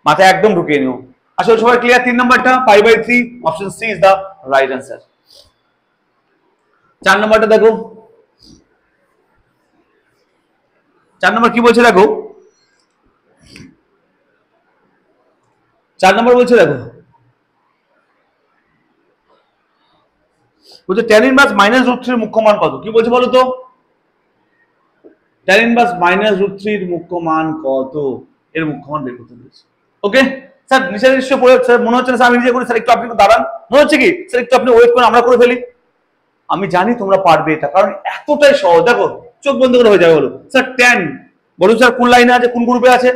মাথায় একদম ঢুকিয়ে নিও। আসলে সবাই ক্লিয়ার? 3 নম্বরটা পাই/3, option C is the right answer. 4 নম্বরটা দেখো, 4 নম্বর কি বলছে দেখো, 4 নম্বর বলছে দেখো, বলছে tan ইনভার্স -√3 এর মুখ্য মান কত? কি বলছে বলো তো? tan ইনভার্স -√3 এর মুখ্য মান কত? এর মুখ্য মান বের করতে দিয়েছে। ওকে স্যার, নিচে নিশ্চয় পড়ে স্যার মনে হচ্ছে না স্যার আমি নিজে করি, স্যার একটু আপনি একটু দাঁড়ান, মনে হচ্ছে কি স্যার একটু আপনি ওয়েট করুন আমরা করে ফেলি। আমি জানি তোমরা পারবে এটা, কারণ এতটাই সহজ। দেখো চোখ বন্ধ করে হয়ে যাবে। বলো স্যার tan, বলুন স্যার কোন লাইনে আছে, কোন গ্রুপে আছে?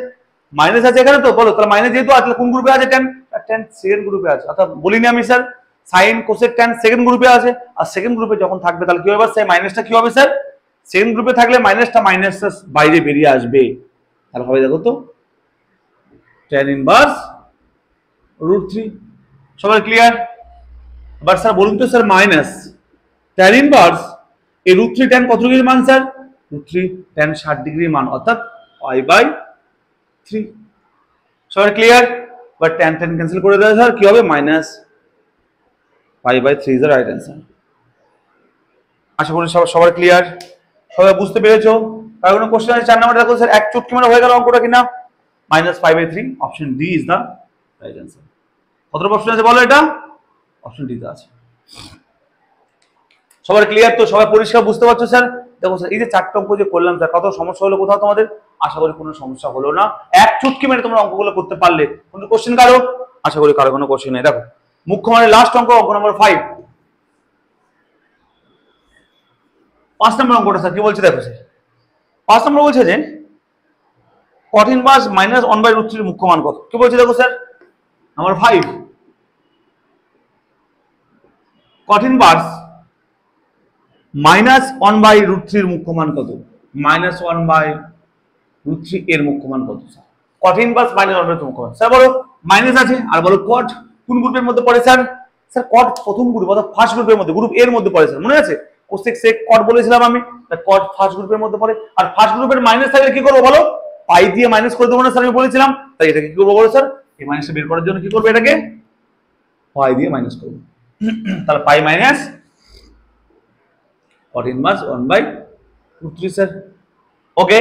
মাইনাস আছে এখানে তো, বলো তাহলে মাইনাস যেহেতু আছে কোন গ্রুপে আছে? tan, tan সেকেন্ড গ্রুপে আছে। অর্থাৎ বলিনি আমি sir sign cosec tan second গ্রুপে আছে, আর সেকেন্ড গ্রুপে যখন থাকবে তাহলে কি হবে স্যার? মাইনাসটা কি হবে স্যার? সেকেন্ড গ্রুপে থাকলে মাইনাসটা বাইরে বেরিয়ে আসবে, তাহলে হবে দেখো তো tan ইনভার্স √3। সবাই ক্লিয়ার? এবার স্যার বলুন তো স্যার মাইনাস tan ইনভার্স এই √3 tan কত ডিগ্রির মান স্যার? √3 tan 60 ডিগ্রির মান, অর্থাৎ পাই/3। সবাই clear? But tan tan cancel করে দেওয়া স্যার কি হবে? মাইনাস পাই/3 ইজ দ্য রাইট অ্যান্সার। আশা করি সবার ক্লিয়ার, সবাই বুঝতে পেরেছো? আর কোনো কোশ্চেন আছে? 4 নম্বরে দেখো স্যার এক চুটকি মারা হয়ে গেল অঙ্কটা কিনা? -5/3, option D is the right answer. কতটা অপশন আছে বলো? এটা অপশন ডি তে আছে। সবার ক্লিয়ার তো? সবাই পরিষ্কার বুঝতে পারছো স্যার? দেখো স্যার এই যে 4টা অঙ্ক যে করলাম স্যার, কত সমস্যা হলো কোথাও তোমাদের? আশা করি কোনো সমস্যা হলো না, এক চুটকি মেরে তোমরা অঙ্কগুলো করতে পারলে। কোনো কোশ্চেন কারো? আশা করি কারো কোনো কোশ্চেন নেই। দেখো মুখ্য মানের লাস্ট অঙ্ক, অঙ্ক নাম্বার 5, 5 নম্বর অঙ্কটা স্যার কি বলছে দেখো স্যার। 5 নম্বর বলছে যে কঠিন বাস -1/√3 মুখ্য মান কত? কি বলছে দেখো স্যার, নাম্বার 5, কঠিন বাস -1/√3 মুখ্য মান কত? -1/√3 এর মুখ্য মান কত স্যার? কঠিন বাস -1/√3 মুখ্য মান স্যার বলো। মাইনাস আছে আর বলো কট কোন গ্রুপের মধ্যে পড়ে স্যার? স্যার কট প্রথম গ্রুপ অর্থাৎ ফার্স্ট গ্রুপের মধ্যে, গ্রুপ এর মধ্যে পড়ে স্যার, মনে আছে? কোসেক সেক কট বলেছিলাম আমি, কট ফার্স্ট গ্রুপের মধ্যে পড়ে। আর ফার্স্ট গ্রুপের মাইনাস থাকলে কি করবো বলো? পাই দিয়ে মাইনাস করে দেবো না স্যার, আমি বলেছিলাম। তাই এটাকে কি করবো বলো স্যার? এই মাইনাসটা বের করার জন্য কি করবো? এটাকে পাই দিয়ে মাইনাস করবো। তাহলে পাই মাইনাস কট ইনভার্স 1/√3 স্যার। ওকে,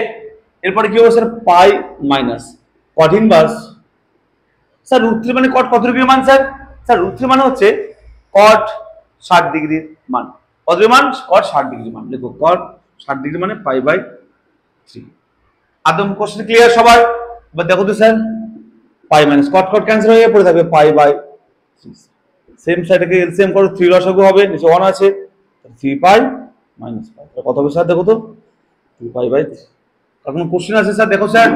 এরপরে কি হবে স্যার? পাই মাইনাস কট ইনভার্স স্যার √3 মানে কট কত ডিগ্রির মান স্যার? স্যার √3 মানে হচ্ছে কট 60 ডিগ্রির মান। কত ডিগ্রি মান? কট 60 ডিগ্রি মান। দেখো কট 60 ডিগ্রি মানে পাই/3। একদম কোশ্চেন ক্লিয়ার সবার? এবার দেখো তো স্যার পাই মাইনাস কট কট ক্যান্সেল হয়ে পড়ে থাকবে পাই/3। সেম সাইডটাকে এলসিএম করো, 3 লসাগু হবে, নিচে 1 আছে, 3 পাই মাইনাস পাই। কত হবে স্যার দেখো তো? 2 পাই/3। আর কোনো কোশ্চেন আছে স্যার? দেখো স্যার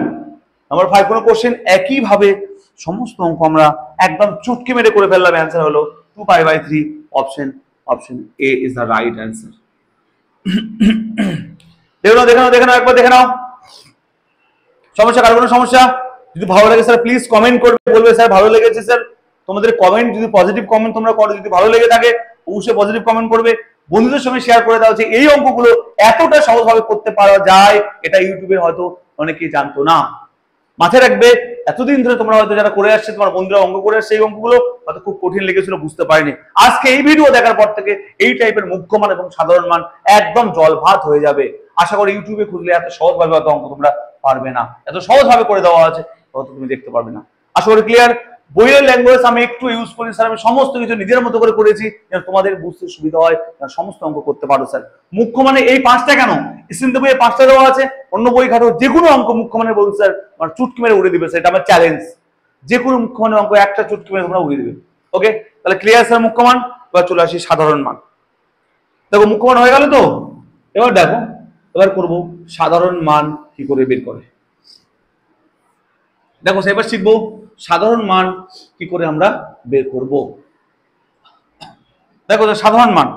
নাম্বার 5 কোনো কোশ্চেন? একই ভাবে সমস্ত অঙ্ক আমরা একদম চুটকি মেরে করে ফেললাম। অ্যান্সার হলো 2 পাই/3। Option A is the right answer. দেখে নাও একবার দেখে নাও। সমস্যা? কারো কোনো সমস্যা? যদি ভালো লাগে স্যার প্লিজ কমেন্ট করবে, বলবে স্যার ভালো লেগেছে স্যার। তোমাদের কমেন্ট যদি পজিটিভ কমেন্ট তোমরা করো, যদি ভালো লেগে থাকে অবশ্যই পজিটিভ কমেন্ট করবে, বন্ধুদের সঙ্গে শেয়ার করে দাও যে এই অঙ্কগুলো এতটা সহজভাবে করতে পারা যায়, এটা ইউটিউবে হয়তো অনেকেই জানতো না। মাথায় রাখবে এতদিন ধরে তোমরা হয়তো যারা করে আসছে, তোমার বন্ধুরা অঙ্ক করে আসছে, এই অঙ্কগুলো হয়তো খুব কঠিন লেগেছিল, বুঝতে পারিনি। আজকে এই ভিডিও দেখার পর থেকে এই টাইপের মুখ্য মান এবং সাধারণ মান একদম জল ভাত হয়ে যাবে। আশা করি ইউটিউবে খুঁজলে এত সহজভাবে হয়তো অঙ্ক তোমরা পারবে না, এত সহজভাবে করে দেওয়া আছে হয়তো তুমি দেখতে পারবে না। আশা করি ক্লিয়ার? বইয়ের ল্যাঙ্গুয়েজ আমি একটু ইউজ করি স্যার, আমি সমস্ত কিছু নিজের মতো করে করেছি যেন তোমাদের বুঝতে সুবিধা হয়, সমস্ত অঙ্ক করতে পারো স্যার। মুখ্য মানে এই 5টা কেন, স্ক্রিনে বইয়ে 5টা দেওয়া আছে, অন্য বই ঘাটো যে কোনো অঙ্ক মুখ্য মানে বলুন স্যার মানে চুটকি মেরে উড়ে দিবে স্যার, এটা আমার চ্যালেঞ্জ। যে কোনো মুখ্য মানে অঙ্ক একটা চুটকি মেরে তোমরা উড়িয়ে দিবে। ওকে, তাহলে ক্লিয়ার স্যার মুখ্য মান। এবার চলে আসি সাধারণ মান। দেখো মুখ্য মান হয়ে গেল তো, এবার দেখো এবার করব সাধারণ মান কি করে বের করে। দেখো এবার শিখবো সাধারণ মান কি করে আমরা বের করব। দেখো সাধারণ মান,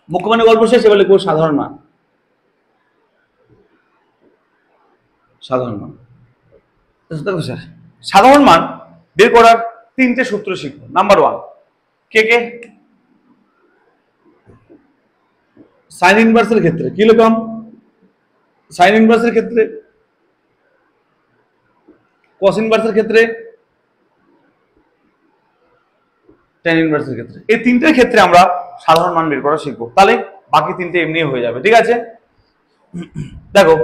মুখ্য মানে গল্প শেষ, এবার লিখবো সাধারণ মান। সাধারণ মান, দেখো স্যার সাধারণ মান বের করার 3টে সূত্র শিখবো। নাম্বার 1 কে কে সাইন ইনভার্সের ক্ষেত্রে কি লিখলাম, সাইন ইনভার্সের ক্ষেত্রে, কস ইনভার্সের ক্ষেত্রে, ট্যান ইনভার্সের ক্ষেত্রে, এই 3টের ক্ষেত্রে আমরা সাধারণ মান বের করা শিখবো। তাহলে বাকি 3টে এমনি হয়ে যাবে, ঠিক আছে। দেখো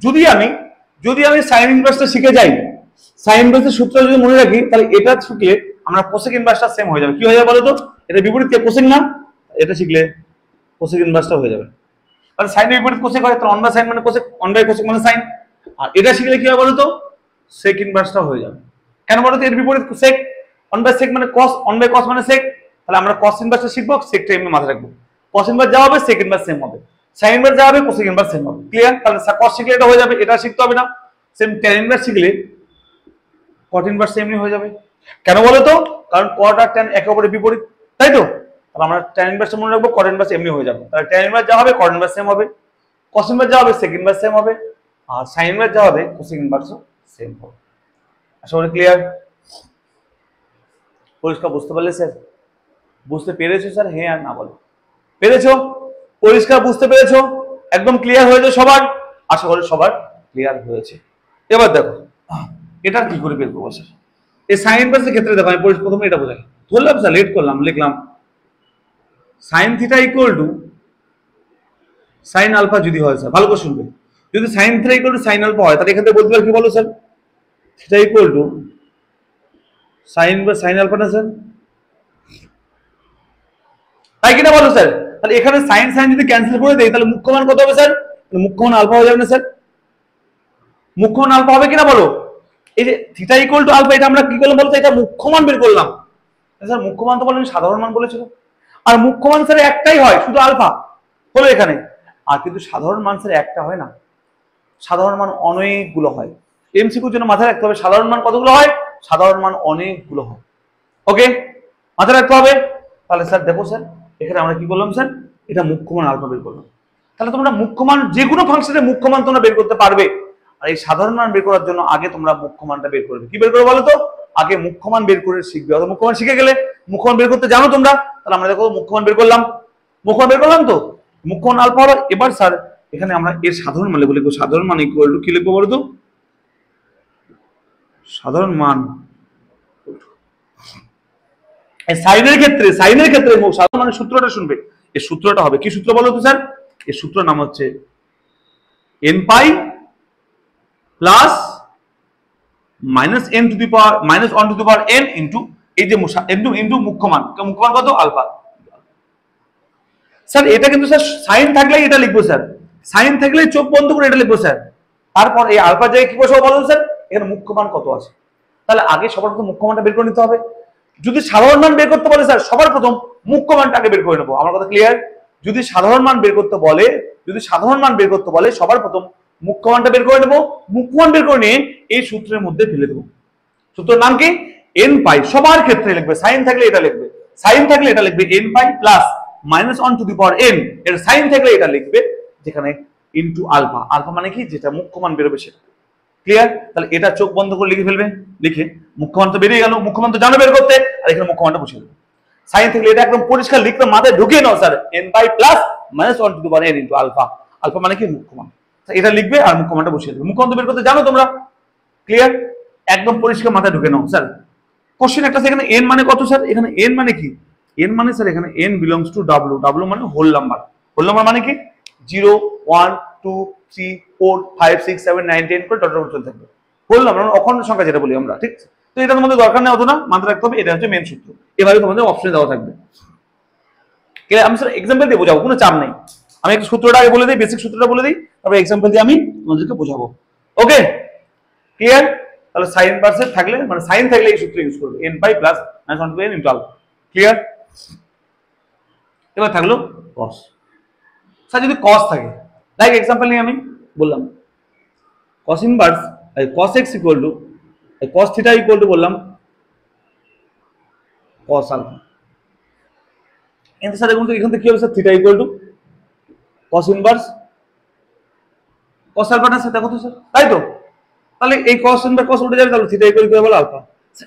যদি আমি সাইন ইনভার্সটা শিখে যাই, সাইন ইনভার্সের সূত্র যদি মনে রাখি, তাহলে এটা শিখলে আমরা কোসেক ইনভার্সটা সেম হয়ে যাবে। কি হয়ে যাবে বলো তো, এটা বিপরীত কে কোসেক না, এটা শিখলে কোসেক ইনভার্সটা হয়ে যাবে। কারণ সাইনের বিপরীত কোসেক হয়, তো 1 বাই সাইন মানে কোসেক, 1 বাই কোসেক মানে সাইন। আর এটা শিখলে কি হবে বলো তো, সেক ইনভার্সটা হয়ে যাবে। কেন বলো তো, এর বিপরীত সেক, 1 বাই সেক মানে কস, 1 বাই কস মানে সেক। তাহলে আমরা কস ইনভার্সটা শিখবো, সেকটা এমনি মাথায় রাখবো। কস ইনভার্স যা হবে সেক ইনভার্স সেম হবে, সাইন ইনভার্স যা হবে কোসেক ইনভার্স সেম হবে। ক্লিয়ার? তাহলে কস শিখলে এটা হয়ে যাবে, এটা শিখতে হবে না। সেম ট্যান ইনভার্স শিখলে কট ইনভার্স এমনি হয়ে যাবে। কেন বলো তো, কারণ কট আর ট্যান একে অপরের বিপরীত, তাই তো। তাহলে আমরা ট্যান ইনভার্স মনে রাখবো, কট ইনভার্স এমনি হয়ে যাবে। তাহলে ট্যান ইনভার্স যা হবে কট ইনভার্স সেম হবে, কস ইনভার্স যা হবে সেক ইনভার্স সেম হবে, আর সাইন ইনভার্স যা হবে কোসেক ইনভার্সও সেম হবে। আশা করি ক্লিয়ার, পরিষ্কার বুঝতে পারলে স্যার? বুঝতে পেরেছো স্যার? হ্যাঁ আর না বলো, পেরেছো? পরিষ্কার বুঝতে পেরেছো? একদম ক্লিয়ার হয়েছে সবার? আশা করি সবার ক্লিয়ার হয়েছে। এবার দেখো এটা কি করে বের করবো স্যার। এই সাইন ইনভার্সের ক্ষেত্রে দেখো আমি প্রথমে এটা বোঝাই, ধরলাম স্যার লেট করলাম, লিখলাম sine theta equal to sine alpha যদি হয় স্যার, ভালো করে শুনবে, যদি sine theta equal to sine alpha হয়, তাহলে এখান থেকে বলতে পারি কি বলো sir, theta equal to sine বা সাইন আলফা না স্যার, তাই কিনা বলো স্যার? তাহলে এখানে সাইন সাইন যদি ক্যান্সেল করে দেই, তাহলে মুখ্য মান কত হবে স্যার? মুখ্য মান আলফা হয়ে যাবে না স্যার? মুখ্য মান আলফা হবে কিনা বলো? এই যে থিটা ইকুয়াল টু আলফা, এটা আমরা কি করলাম বলতো, এটা মুখ্য মান বের করলাম। স্যার মুখ্য মান তো বলেন, সাধারণ মান বলেছিল, আর মুখ্য মান স্যার একটাই হয়, শুধু আলফা হলো এখানে। আর কিন্তু সাধারণ মান স্যার একটা হয় না, সাধারণ মান অনেকগুলো হয়। এমসিকিউর জন্য মাথায় রাখতে হবে সাধারণ মান কতগুলো হয়, সাধারণ মান অনেকগুলো হয়। ওকে, মাথায় রাখতে হবে। তাহলে স্যার দেখো স্যার এখানে আমরা কি করলাম স্যার, এটা মুখ্য মান আলফা বের করলাম। তাহলে তোমরা মুখ্য মান যে কোনো ফাংশনের মুখ্য মান তোমরা বের করতে পারবে। আর এই সাধারণ মান বের করার জন্য আগে তোমরা মুখ্য মানটা বের করবে। কি বের করবে বলো তো, আগে মুখ্য মান বের করে শিখবে। অথবা মুখ্য মান শিখে গেলে মুখ্য মান বের করতে জানো তোমরা, তাহলে আমরা দেখো মুখ্য মান বের করলাম, মুখ্য মান বের করলাম তো, মুখ্য মান আলফা হলো। এবার স্যার এখানে আমরা এর সাধারণ মান লিখবো, সাধারণ মান ইকুয়াল টু কি লিখবো বলো তো, সাধারণ মান সাইনের ক্ষেত্রে সাধারণ মানের সূত্রটা শুনবে। এই সূত্রটা হবে কি সূত্র বলো তো স্যার? এর সূত্র নাম হচ্ছে n pi plus minus n two the power minus 1 to the power n into এই যে ইনটু মুখ্য মান কত আলফা। স্যার এটা কিন্তু স্যার সাইন থাকলেই এটা লিখবো স্যার, সাইন থাকলেই চোখ বন্ধ করে এটা লিখবো স্যার। তারপর এই আলফা জায়গায় কি বসাবো বলো স্যার, এখানে মুখ্য মান কত আছে। তাহলে আগে সবার প্রথম মুখ্য মানটা বের করে নিতে হবে। যদি সাধারণ মান বের করতে বলে স্যার, সবার প্রথম মুখ্য মানটা আগে বের করে নেবো। আমার কথা ক্লিয়ার? যদি সাধারণ মান বের করতে বলে, সবার প্রথম মুখ্য মানটা বের করে নেবো। মুখ্য মান বের করে নিয়ে এই সূত্রের মধ্যে ফেলে দেবো। সূত্রের নাম কি? n পাই। সবার ক্ষেত্রে লিখবে, সাইন থাকলে এটা লিখবে, সাইন থাকলে এটা লিখবে n pi plus minus 1 to the power n, এর সাইন থাকলে এটা লিখবে যেখানে ইনটু আলফা। আলফা মানে কি, যেটা মুখ্য মান বেরোবে সেটা। ক্লিয়ার? তাহলে এটা চোখ বন্ধ করে লিখে ফেলবে, লিখে মুখ্য মান তো বেরিয়ে গেল, মুখ্য মান তো জানো বের করতে, আর এখানে মুখ্য মানটা বসিয়ে দেবে। সাইন থাকলে এটা একদম পরিষ্কার লিখতে মাথায় ঢুকিয়ে নাও sir, n by plus minus 1 to the power n into alpha. Alpha মানে কি, মুখ্য মান। এটা লিখবে আর মুখ্য মানটা বসিয়ে দেবে। মুখ্য মান তো বের করতে জানো তোমরা, ক্লিয়ার? একদম পরিষ্কার মাথায় ঢুকে নাও স্যার। কোশ্চেন একটা এখানে n মানে কত স্যার, এখানে n মানে কি, n মানে স্যার এখানে n belongs to w, w মানে হোল নাম্বার। হোল নাম্বার মানে কি 0 1 2 3 4 5 6 7 9 10 করে ডট ডট চলতে থাকবে। হোল নাম্বার অখণ্ড সংখ্যা যেটা বলি আমরা, ঠিক? তো এটার মধ্যে দরকার নেই অত না, মাথায় রাখতে হবে এটা হচ্ছে মেন সূত্র। এভাবে তোমাদের অপশনে দেওয়া থাকবে। আমি স্যার এক্সাম্পল দিয়ে বোঝাবো, কোনো চাপ নেই। আমি একটা সূত্রটা আগে বলে দিই, বেসিক সূত্রটা বলে দিই, তারপরে এক্সাম্পল দিয়ে আমি তোমাদেরকে বোঝাবো। ওকে, ক্লিয়ার? তাহলে সাইন ইনভার্সের থাকলে মানে সাইন থাকলে এই সূত্র ইউজ করবে, n pi plus -1 to n into alpha. Clear? এবার থাকলো cos। স্যার যদি cos থাকে, লাইক এক্সাম্পল নিয়ে আমি বললাম cos inverse cos x equal to cos theta equal to বললাম cos আলফা। এর সাথে দেখুন তো এখান থেকে কি হবে sir, theta equal to cos inverse cos আলফাটার সাথে দেখো তো স্যার, তাই তো? তাহলে এই cos ইনভার্স cos উঠে যাবে, তাহলে থিটা ইকুয়াল টু হবে আলফা।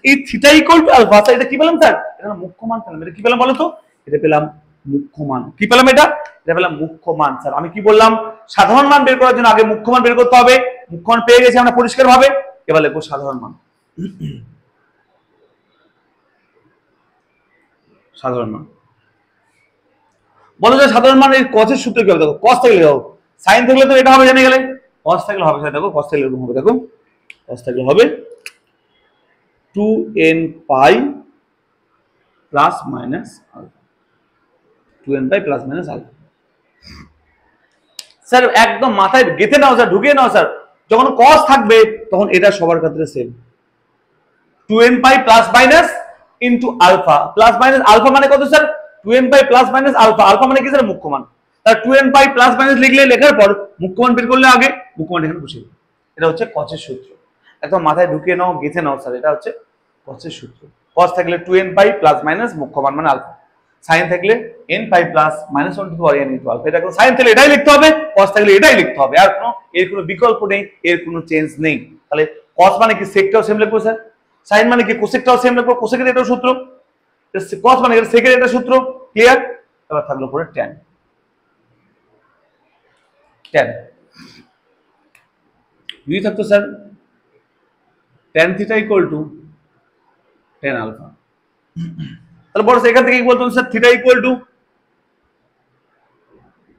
এই থিটা ইকুয়াল টু আলফা, এটা কি পেলাম স্যার? এটা মুখ্য মান পেলাম। এটা কি পেলাম বলো তো? এটা পেলাম মুখ্য মান। কি পেলাম এটা? এটা পেলাম মুখ্য মান। স্যার আমি কি বললাম, সাধারণ মান বের করার জন্য আগে মুখ্য মান বের করতে হবে। মুখ্য মান পেয়ে গেছি আমরা পরিষ্কার ভাবে, এবার লিখবো সাধারণ মান। সাধারণ মান বলো যে সাধারণ মান, এই cos এর সূত্র কি হবে? দেখো cos থাকলে দেখো, sin থাকলে তো এটা হবে জেনে গেলে, cos থাকলে হবে স্যার, দেখো cos থাকলে এরকম হবে, দেখো cos থাকলে হবে 2n pi plus minus alpha. 2n pi plus minus alpha. Sir একদম মাথায় গেঁথে নাও স্যার, ঢুকিয়ে নাও স্যার, যখন cos থাকবে তখন এটা সবার ক্ষেত্রে same, 2n pi plus minus into alpha. Plus minus alpha মানে কত sir? 2n pi plus minus alpha. Alpha মানে কি স্যার? মুখ্য মান। তার 2n পাই প্লাস মাইনাস লিখলে, লেখার পর মুখ্য মান বের করলে আগে মুখ্য মান এখানে বসিয়ে। এটা হচ্ছে cos এর সূত্র, একদম মাথায় ঢুকিয়ে নাও, গেঁথে নাও স্যার, এটা হচ্ছে cos এর সূত্র। cos থাকলে 2n পাই প্লাস মাইনাস মুখ্য মান মানে আলফা, sin থাকলে n pi plus minus 1 to the power n into alpha. এটা sin থাকলে এটাই লিখতে হবে, cos থাকলে এটাই লিখতে হবে, আর কোনো বিকল্প নেই, এর কোনো চেঞ্জ নেই। তাহলে cos মানে কি সেকটাও সেম লিখবো স্যার, sin মানে কি কোসেকটাও সেম লিখবো, কোসেকের এটাও সূত্র, cos মানে এটা সেকের এটা সূত্র। ক্লিয়ার? এবার থাকলো পরে tan। tan দুই থাকতো sir tan theta equal to tan alpha. তাহলে বড় এখান থেকে কি বলতো sir, theta equal to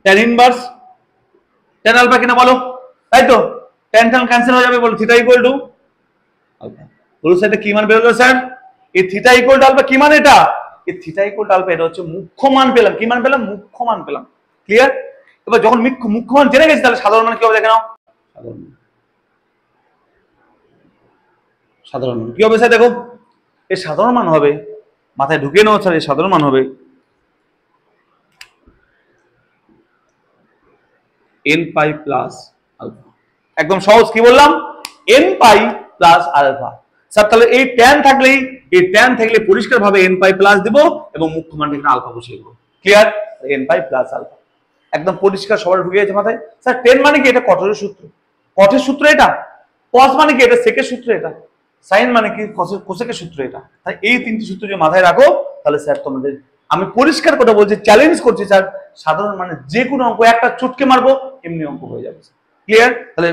tan inverse tan alpha কিনা বলো, তাই তো? tan tan ক্যান্সেল হয়ে যাবে, বলো থিটা ইকুয়াল টু আলফা। বলো স্যার এটা কি মান বের হলো স্যার? এই থিটা ইকুয়াল টু আলফা কি মান? এটা এই থিটা ইকুয়াল টু আলফা, এটা হচ্ছে মুখ্য মান পেলাম। কি মান পেলাম? মুখ্য মান পেলাম। ক্লিয়ার? এবার যখন মুখ্য মান জেনে গেছি, তাহলে সাধারণ মান কি হবে দেখে নাও। সাধারণ মান কি হবে স্যার? দেখো এই সাধারণ মান হবে, মাথায় ঢুকিয়ে নাও স্যার, এই সাধারণ মান হবে n পাই প্লাস আলফা। একদম সহজ, কি বললাম? n pi plus alpha. Sir তাহলে এই tan থাকলেই, এই tan থাকলে পরিষ্কার ভাবে n পাই প্লাস দিব এবং মুখ্য মান এখানে আলফা বসিয়ে দেব। Clear? n pi plus alpha একদম পরিষ্কার, সবার ঢুকে গেছে মাথায়। স্যার tan মানে কি? এটা cos এর সূত্র, cos এর সূত্র এটা। cos মানে কি? এটা sec এর সূত্র এটা। sin মানে কি? কোসেকের সূত্র এটা। তাই এই তিনটি সূত্র যদি মাথায় রাখো, তাহলে স্যার তোমাদের আমি পরিষ্কার কথা বলছি, চ্যালেঞ্জ করছি স্যার, সাধারণ মানে যে কোনো অঙ্ক একটা চুটকে মারবো, এমনি অঙ্ক হয়ে যাবে। ক্লিয়ার? তাহলে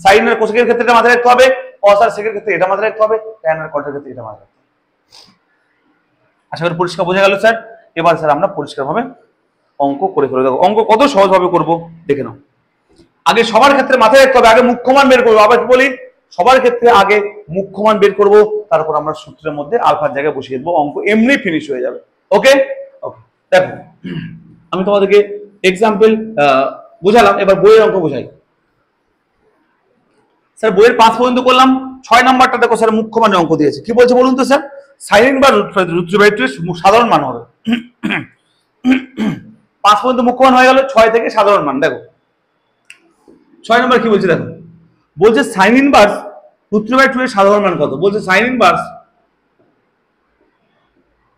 সাইন আর কোসেকের ক্ষেত্রে এটা মাথায় রাখতে হবে, cos আর সেকের ক্ষেত্রে এটা মাথায় রাখতে হবে, tan আর cot এর ক্ষেত্রে এটা মাথায় রাখতে হবে। আশা করি পরিষ্কার বোঝা গেল স্যার। এবার স্যার আমরা পরিষ্কারভাবে অঙ্ক করে ফেলে দেবো। অঙ্ক কত সহজভাবে করব দেখে নাও। আগে সবার ক্ষেত্রে মাথায় রাখতে হবে, আগে মুখ্য মান বের করবো। আবার কি বলি, সবার ক্ষেত্রে আগে মুখ্য মান বের করবো, তারপর আমরা সূত্রের মধ্যে আলফার জায়গায় বসিয়ে দেবো, অঙ্ক এমনি ফিনিশ হয়ে যাবে। ওকে ওকে, দেখো আমি তোমাদেরকে এক্সাম্পল বোঝালাম, এবার বইয়ের অঙ্ক বোঝাই। স্যার বইয়ের 5 পর্যন্ত করলাম, 6 নাম্বারটা দেখো স্যার মুখ্য মানের অঙ্ক দিয়েছে। কি বলছে বলুন তো স্যার? সাইন বা √3/2 সাধারণ মান হবে। 5 পর্যন্ত মুখ্য মান হয়ে গেল, 6 থেকে সাধারণ মান। দেখো 6 নাম্বার কি বলছে, দেখো বলছে সাইন ইনভার্স √3/2 এর সাধারণ মান কত? বলছে সাইন ইনভার্স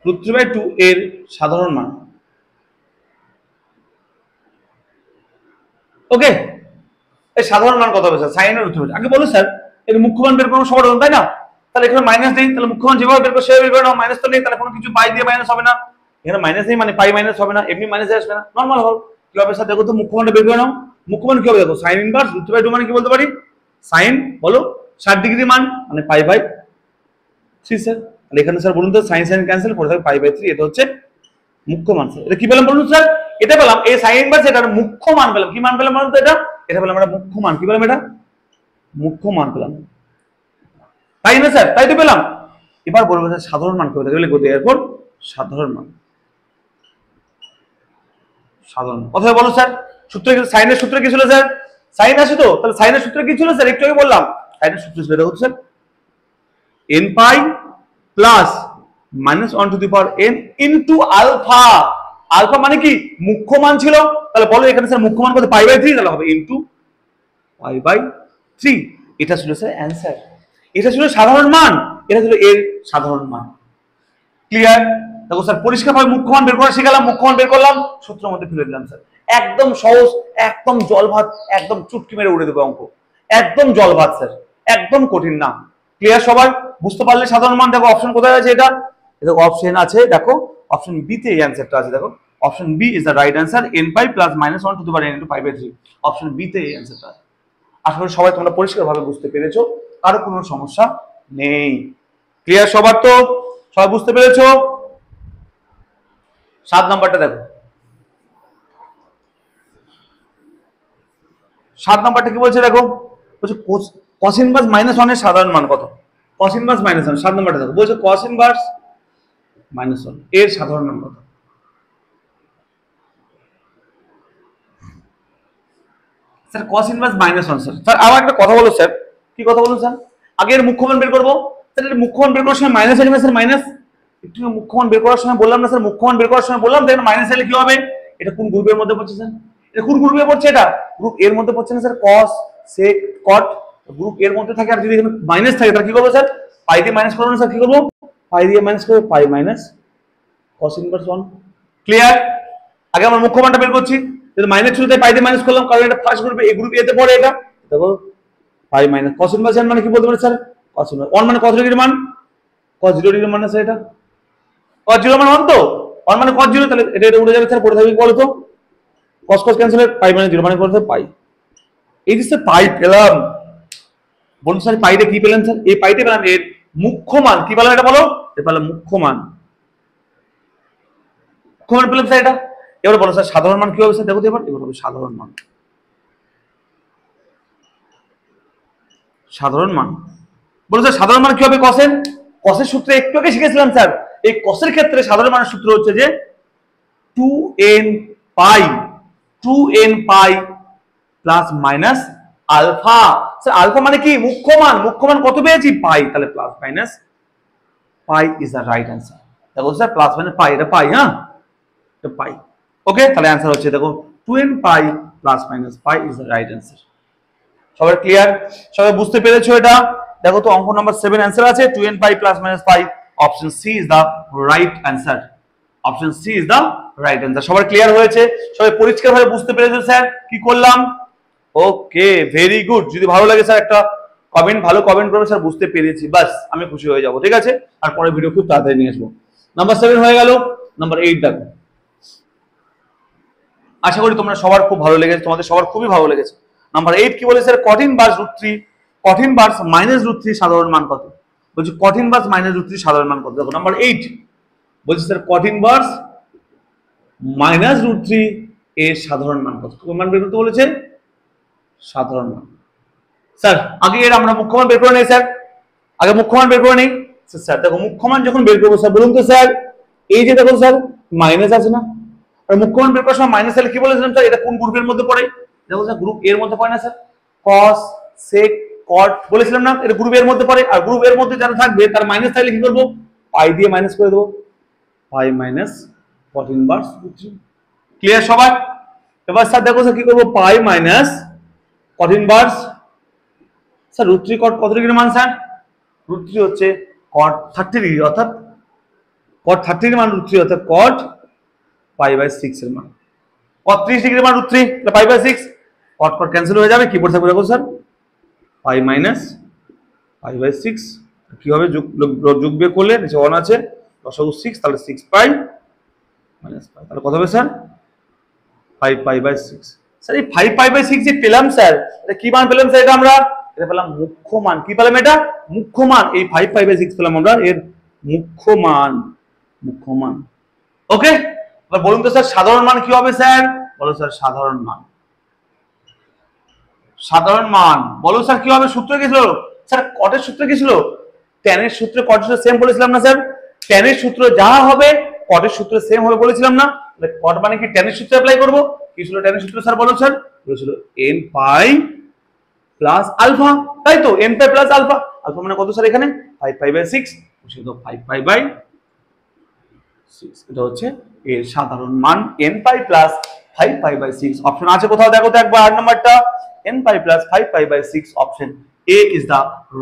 √3/2 এর সাধারণ মান। ওকে, এই সাধারণ মান কত হবে স্যার? সাইন আর √3/2। আগে বলো স্যার এর মুখ্য মান বের করবো সবার, তাই না? তাহলে এখানে মাইনাস নেই, তাহলে মুখ্য মান যেভাবে বের করবো সেভাবে বের করে নাও। মাইনাস তো নেই, তাহলে কোনো কিছু পাই দিয়ে মাইনাস হবে না। এখানে মাইনাস নেই মানে পাই মাইনাস হবে না, এমনি মাইনাস আসবে না, নরমাল হবে। কি হবে স্যার? দেখো তো মুখ্য মানটা বের করে নাও। মুখ্য মান কি হবে? দেখো সাইন ইনভার্স √3/2 মানে কি বলতে পারি? সাইন বলো 60 ডিগ্রি মান মানে π/3 স্যার। তাহলে এখানে স্যার বলুন তো, সাইন সাইন ক্যান্সেল করে থাকবে π/3, এটা হচ্ছে মুখ্য মান। স্যার এটা কি পেলাম বলুন স্যার? এটা পেলাম এই সাইন ইনভার্স, এটার মুখ্য মান পেলাম। কি মান পেলাম বলুন তো? এটা পেলাম আমরা মুখ্য মান। কি পেলাম? এটা মুখ্য মান পেলাম, তাই না স্যার? তাই তো পেলাম। এবার বলবো স্যার সাধারণ মান কোথায় গেলে কোথায় এরপর সাধারণ মান সাধারণ কোথায় বলো স্যার সূত্র সাইনের সূত্র কি ছিল স্যার সাইন আছে তো তাহলে সাইনের সূত্র কি ছিল স্যার একটু আগে বললাম সাইনের সূত্র ছিল দেখো sir n pi plus -1 to the power n into alpha alpha মানে কি মুখ্য মান ছিল তাহলে বলো এখানে স্যার মুখ্য মান কত পাই বাই 3 তাহলে হবে ইনটু পাই বাই 3 এটা ছিল স্যার অ্যানসার এটা ছিল সাধারণ মান এটা ছিল এর সাধারণ মান ক্লিয়ার দেখো স্যার পরিষ্কারভাবে মুখ্য মান বের করা শিখালাম মুখ্য মান বের করলাম সূত্রের মধ্যে ফেলে দিলাম স্যার একদম সহজ একদম জল ভাত একদম চুটকি মেরে উড়ে দেবো অঙ্ক একদম জল ভাত স্যার একদম কঠিন না ক্লিয়ার সবাই বুঝতে পারলে সাধারণ মান দেখো অপশন কোথায় আছে এটা দেখো অপশন আছে দেখো অপশন বি তে এই অ্যানসারটা আছে দেখো option B is the right answer n pi plus -1 to the power n into pi by 3 option B তে এই অ্যানসারটা আছে আশা করি সবাই তোমরা পরিষ্কারভাবে বুঝতে পেরেছো কারো কোনো সমস্যা নেই ক্লিয়ার সবার তো সবাই বুঝতে পেরেছো 7 নাম্বারটা দেখো 7 নাম্বারটা কি বলছে দেখো বলছে cos ইনভার্স -1 এর সাধারণ মান কত cos ইনভার্স -1 7 নাম্বারটা দেখো বলছে cos ইনভার্স -1 এর সাধারণ মান কত স্যার cos ইনভার্স -1 স্যার আবার একটা কথা বলো স্যার কি কথা বলুন স্যার আগে এর মুখ্য মান বের করব স্যার এর মুখ্য মান বের করার সময় মাইনাস আসবে স্যার মাইনাস একটু মুখ্য মান বের করার সময় বললাম না স্যার মুখ্য মান বের করার সময় বললাম দেখেন মাইনাস এলে কি হবে এটা কোন গ্রুপের মধ্যে পড়ছে স্যার এটা কোন গ্রুপে পড়ছে এটা গ্রুপ এর মধ্যে পড়ছে না sir cos sec cot group এর মধ্যে থাকে আর যদি এখানে মাইনাস থাকে তাহলে কি করব স্যার পাই দিয়ে মাইনাস করব না স্যার কি করব পাই দিয়ে মাইনাস করব pi minus cos inverse 1 clear আগে আমরা মুখ্য মানটা বের করছি যদি মাইনাস ছিল তাই পাই দিয়ে মাইনাস করলাম কারণ এটা ফার্স্ট গ্রুপে এই গ্রুপ এ তে পড়ে এটা দেখো পাই মাইনাস cos ইনভার্স মানে কি বলতে পারে স্যার cos ইনভার্স 1 মানে কত ডিগ্রি মান cos 0 ডিগ্রি মান আছে এটা cos 0 মানে 1 তো 1 মানে cos 0 তাহলে এটা উড়ে যাবে স্যার পড়ে থাকবে কি বলো তো cos cos ক্যান্সেল হয় পাই মানে 0 মানে কত পাই এই যে স্যার পাই পেলাম বলুন স্যার পাইটা কি পেলেন স্যার এই পাইতে পেলাম এর মুখ্য মান কি পেলাম এটা বলো এটা পেলাম মুখ্য মান পেলাম স্যার এটা এবার বলো স্যার সাধারণ মান কি হবে স্যার দেখো তো এবার হবে সাধারণ মান সাধারণ মান বলো স্যার সাধারণ মান কি হবে কসের কসের সূত্রে একটু আগে শিখেছিলাম স্যার এই কসের ক্ষেত্রে সাধারণ মানের সূত্র হচ্ছে যে 2n pi plus minus alpha sir alpha মানে কি মুখ্য মান কত পেয়েছি পাই তাহলে plus minus pi is the right answer দেখো স্যার প্লাস মাইনাস পাই এটা পাই হ্যাঁ এটা পাই ওকে তাহলে অ্যান্সার হচ্ছে দেখো 2n pi plus minus pi is the right answer সবাই ক্লিয়ার সবাই বুঝতে পেরেছো এটা দেখো তো অঙ্ক নাম্বার 7 অ্যান্সার আছে 2n pi plus minus pi option C is the right answer option C is the right answer সবার ক্লিয়ার হয়েছে সবাই পরিষ্কারভাবে বুঝতে পেরেছো স্যার কি করলাম ওকে ভেরি গুড যদি ভালো লাগে স্যার একটা ভালো কমেন্ট করবে স্যার বুঝতে পেরেছি বাস আমি খুশি হয়ে যাব ঠিক আছে আর পরে ভিডিও খুব তাড়াতাড়ি নিয়ে আসবো নাম্বার 7 হয়ে গেল নাম্বার 8 দেখো আশা করি তোমরা সবার খুব ভালো লেগেছে তোমাদের সবার খুবই ভালো লেগেছে নাম্বার 8 কি বলে স্যার cot ইনভার্স √3 সাধারণ মান কত বলছি cot ইনভার্স -√3 সাধারণ মান কত দেখো নাম্বার 8 বলছি স্যার cot ইনভার্স -√3 এর সাধারণ মান কত কোন মান বের করতে বলেছে সাধারণ মান স্যার আগে এর আমরা মুখ্য মান বের করে নেই স্যার আগে মুখ্য মান বের করে নেই স্যার দেখো মুখ্য মান যখন বের করব স্যার বলুন তো স্যার এই যে দেখো স্যার মাইনাস আছে না আর মুখ্য মান বের করার সময় মাইনাস হলে কি বলেছিলাম স্যার এটা কোন গ্রুপের মধ্যে পড়ে দেখো স্যার গ্রুপ এর মধ্যে পড়ে না স্যার cos sec cot বলেছিলাম না এটা গ্রুপ এর মধ্যে পড়ে আর গ্রুপ এর মধ্যে যারা থাকবে তার মাইনাস থাকলে কি করব পাই দিয়ে মাইনাস করে দেব pi minus cot inverse √3 clear সবাই এবার স্যার দেখো স্যার কি করব pi minus cot inverse sir √3 cot কত ডিগ্রি মান স্যার √3 হচ্ছে cot 30 ডিগ্রি অর্থাৎ cot 30 এর মান √3 অর্থাৎ cot পাই বাই 6 এর মান cot 30 ডিগ্রি মান √3 তাহলে pi by 6 cot cot cancel হয়ে যাবে কি পড়ে থাকবে দেখো sir pi minus pi by 6 কি হবে যোগ বিয়োগ করলে নিচে 1 আছে লসাগু 6 তাহলে 6 পাই মাইনাস পাই তাহলে কত হবে স্যার 5 পাই বাই 6 স্যার এই 5 পাই বাই 6 যে পেলাম স্যার এটা কি মান পেলাম স্যার এটা আমরা এটা পেলাম মুখ্য মান কি পেলাম এটা মুখ্য মান এই 5 পাই বাই 6 পেলাম আমরা এর মুখ্য মান ওকে এবার বলুন তো স্যার সাধারণ মান কি হবে স্যার বলো স্যার সাধারণ মান বলো স্যার কি হবে সূত্র কি ছিল স্যার কটের সূত্র কি ছিল tan এর সূত্রে cot এর সূত্র সেম বলেছিলাম না স্যার? tan এর সূত্র যা হবে cot এর সূত্র সেম হবে বলেছিলাম না? তাহলে cot মানে কি tan এর সূত্রে অ্যাপ্লাই করব? কি ছিল tan এর সূত্র স্যার বলো স্যার? বলেছিল n পাই প্লাস আলফা, তাই তো? n pi plus alpha, alpha মানে কত স্যার এখানে? 5 পাই বাই 6, সেটা 5 পাই বাই 6, এটা হচ্ছে এর সাধারণ মান n pi plus 5 pi by 6। Option আছে কোথাও দেখো তো একবার 8 নাম্বারটা, n pi plus 5 pi by 6, option A is the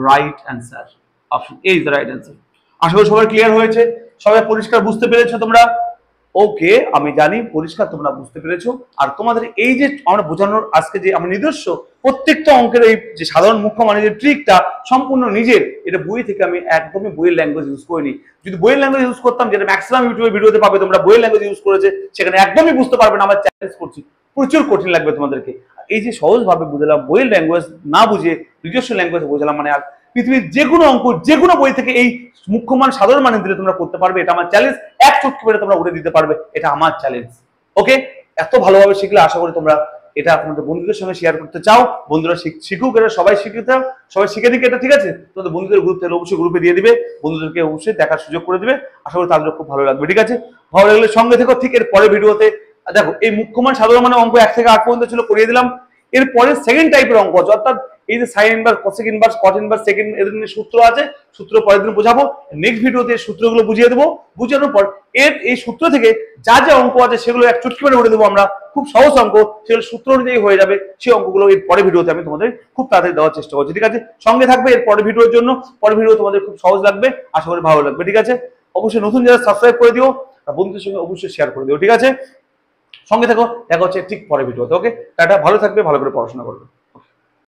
right answer. Option A is the right answer. আশা করি সবাই ক্লিয়ার হয়েছে, সবাই পরিষ্কার বুঝতে পেরেছো তোমরা? ওকে, আমি জানি পরিষ্কার তোমরা বুঝতে পেরেছো। আর তোমাদের এই যে আমরা বোঝানোর আজকে যে আমি নিজস্ব প্রত্যেকটা অঙ্কের এই যে সাধারণ মুখ্য মানে যে ট্রিকটা সম্পূর্ণ নিজের, এটা বই থেকে আমি একদমই বইয়ের ল্যাঙ্গুয়েজ ইউজ করিনি। যদি বইয়ের ল্যাঙ্গুয়েজ ইউজ করতাম, যেটা ম্যাক্সিমাম ইউটিউবে ভিডিওতে পাবে তোমরা বইয়ের ল্যাঙ্গুয়েজ ইউজ করেছে, সেখানে একদমই বুঝতে পারবে না। আমার চ্যালেঞ্জ করছি, প্রচুর কঠিন লাগবে তোমাদেরকে। এই যে সহজভাবে বুঝলাম, বইয়ের ল্যাঙ্গুয়েজ না বুঝে নিজস্ব ল্যাঙ্গুয়েজ বোঝালাম, মানে আর পৃথিবীর যে কোনো অঙ্ক যে কোনো বই থেকে এই মুখ্য মান সাধারণ মানে দিলে তোমরা করতে পারবে, এটা আমার চ্যালেঞ্জ। এক চুটকি মেরে তোমরা উড়ে দিতে পারবে, এটা আমার চ্যালেঞ্জ। ওকে, এত ভালোভাবে শিখলে আশা করি তোমরা এটা তোমাদের বন্ধুদের সঙ্গে শেয়ার করতে চাও। বন্ধুরা শিখুক, এটা সবাই শিখতে চাও, সবাই শিখে দিকে এটা, ঠিক আছে? তোমাদের বন্ধুদের গ্রুপ থেকে অবশ্যই গ্রুপে দিয়ে দিবে, বন্ধুদেরকে অবশ্যই দেখার সুযোগ করে দিবে। আশা করি তাদের খুব ভালো লাগবে, ঠিক আছে? ভালো লাগলে সঙ্গে থেকো। ঠিক এর পরে ভিডিওতে দেখো এই মুখ্য মান সাধারণ মানে অঙ্ক 1 থেকে 8 পর্যন্ত ছিল, করিয়ে দিলাম। এরপরে সেকেন্ড টাইপের অঙ্ক আছে, অর্থাৎ এই যে sign inverse, cosec inverse, cot inverse, second এদের নিয়ে সূত্র আছে, সূত্র পরের দিন বোঝাবো। নেক্সট ভিডিওতে সূত্রগুলো বুঝিয়ে দেবো, বুঝানোর পর এই সূত্র থেকে যা যা অঙ্ক আছে সেগুলো এক চুটকি মেরে উঠে দেবো আমরা। খুব সহজ অঙ্ক, সেগুলো সূত্র অনুযায়ী হয়ে যাবে। সেই অঙ্কগুলো এর পরের ভিডিওতে আমি তোমাদের খুব তাড়াতাড়ি দেওয়ার চেষ্টা করছি, ঠিক আছে? সঙ্গে থাকবে এর পরের ভিডিওর জন্য। পরের ভিডিও তোমাদের খুব সহজ লাগবে, আশা করি ভালো লাগবে, ঠিক আছে? অবশ্যই নতুন যারা সাবস্ক্রাইব করে দিও, আর বন্ধুদের সঙ্গে অবশ্যই শেয়ার করে দিও, ঠিক আছে? সঙ্গে থাকো, দেখা হচ্ছে ঠিক পরের ভিডিওতে। ওকে, টাটা, ভালো থাকবে, ভালো করে পড়াশোনা করবে।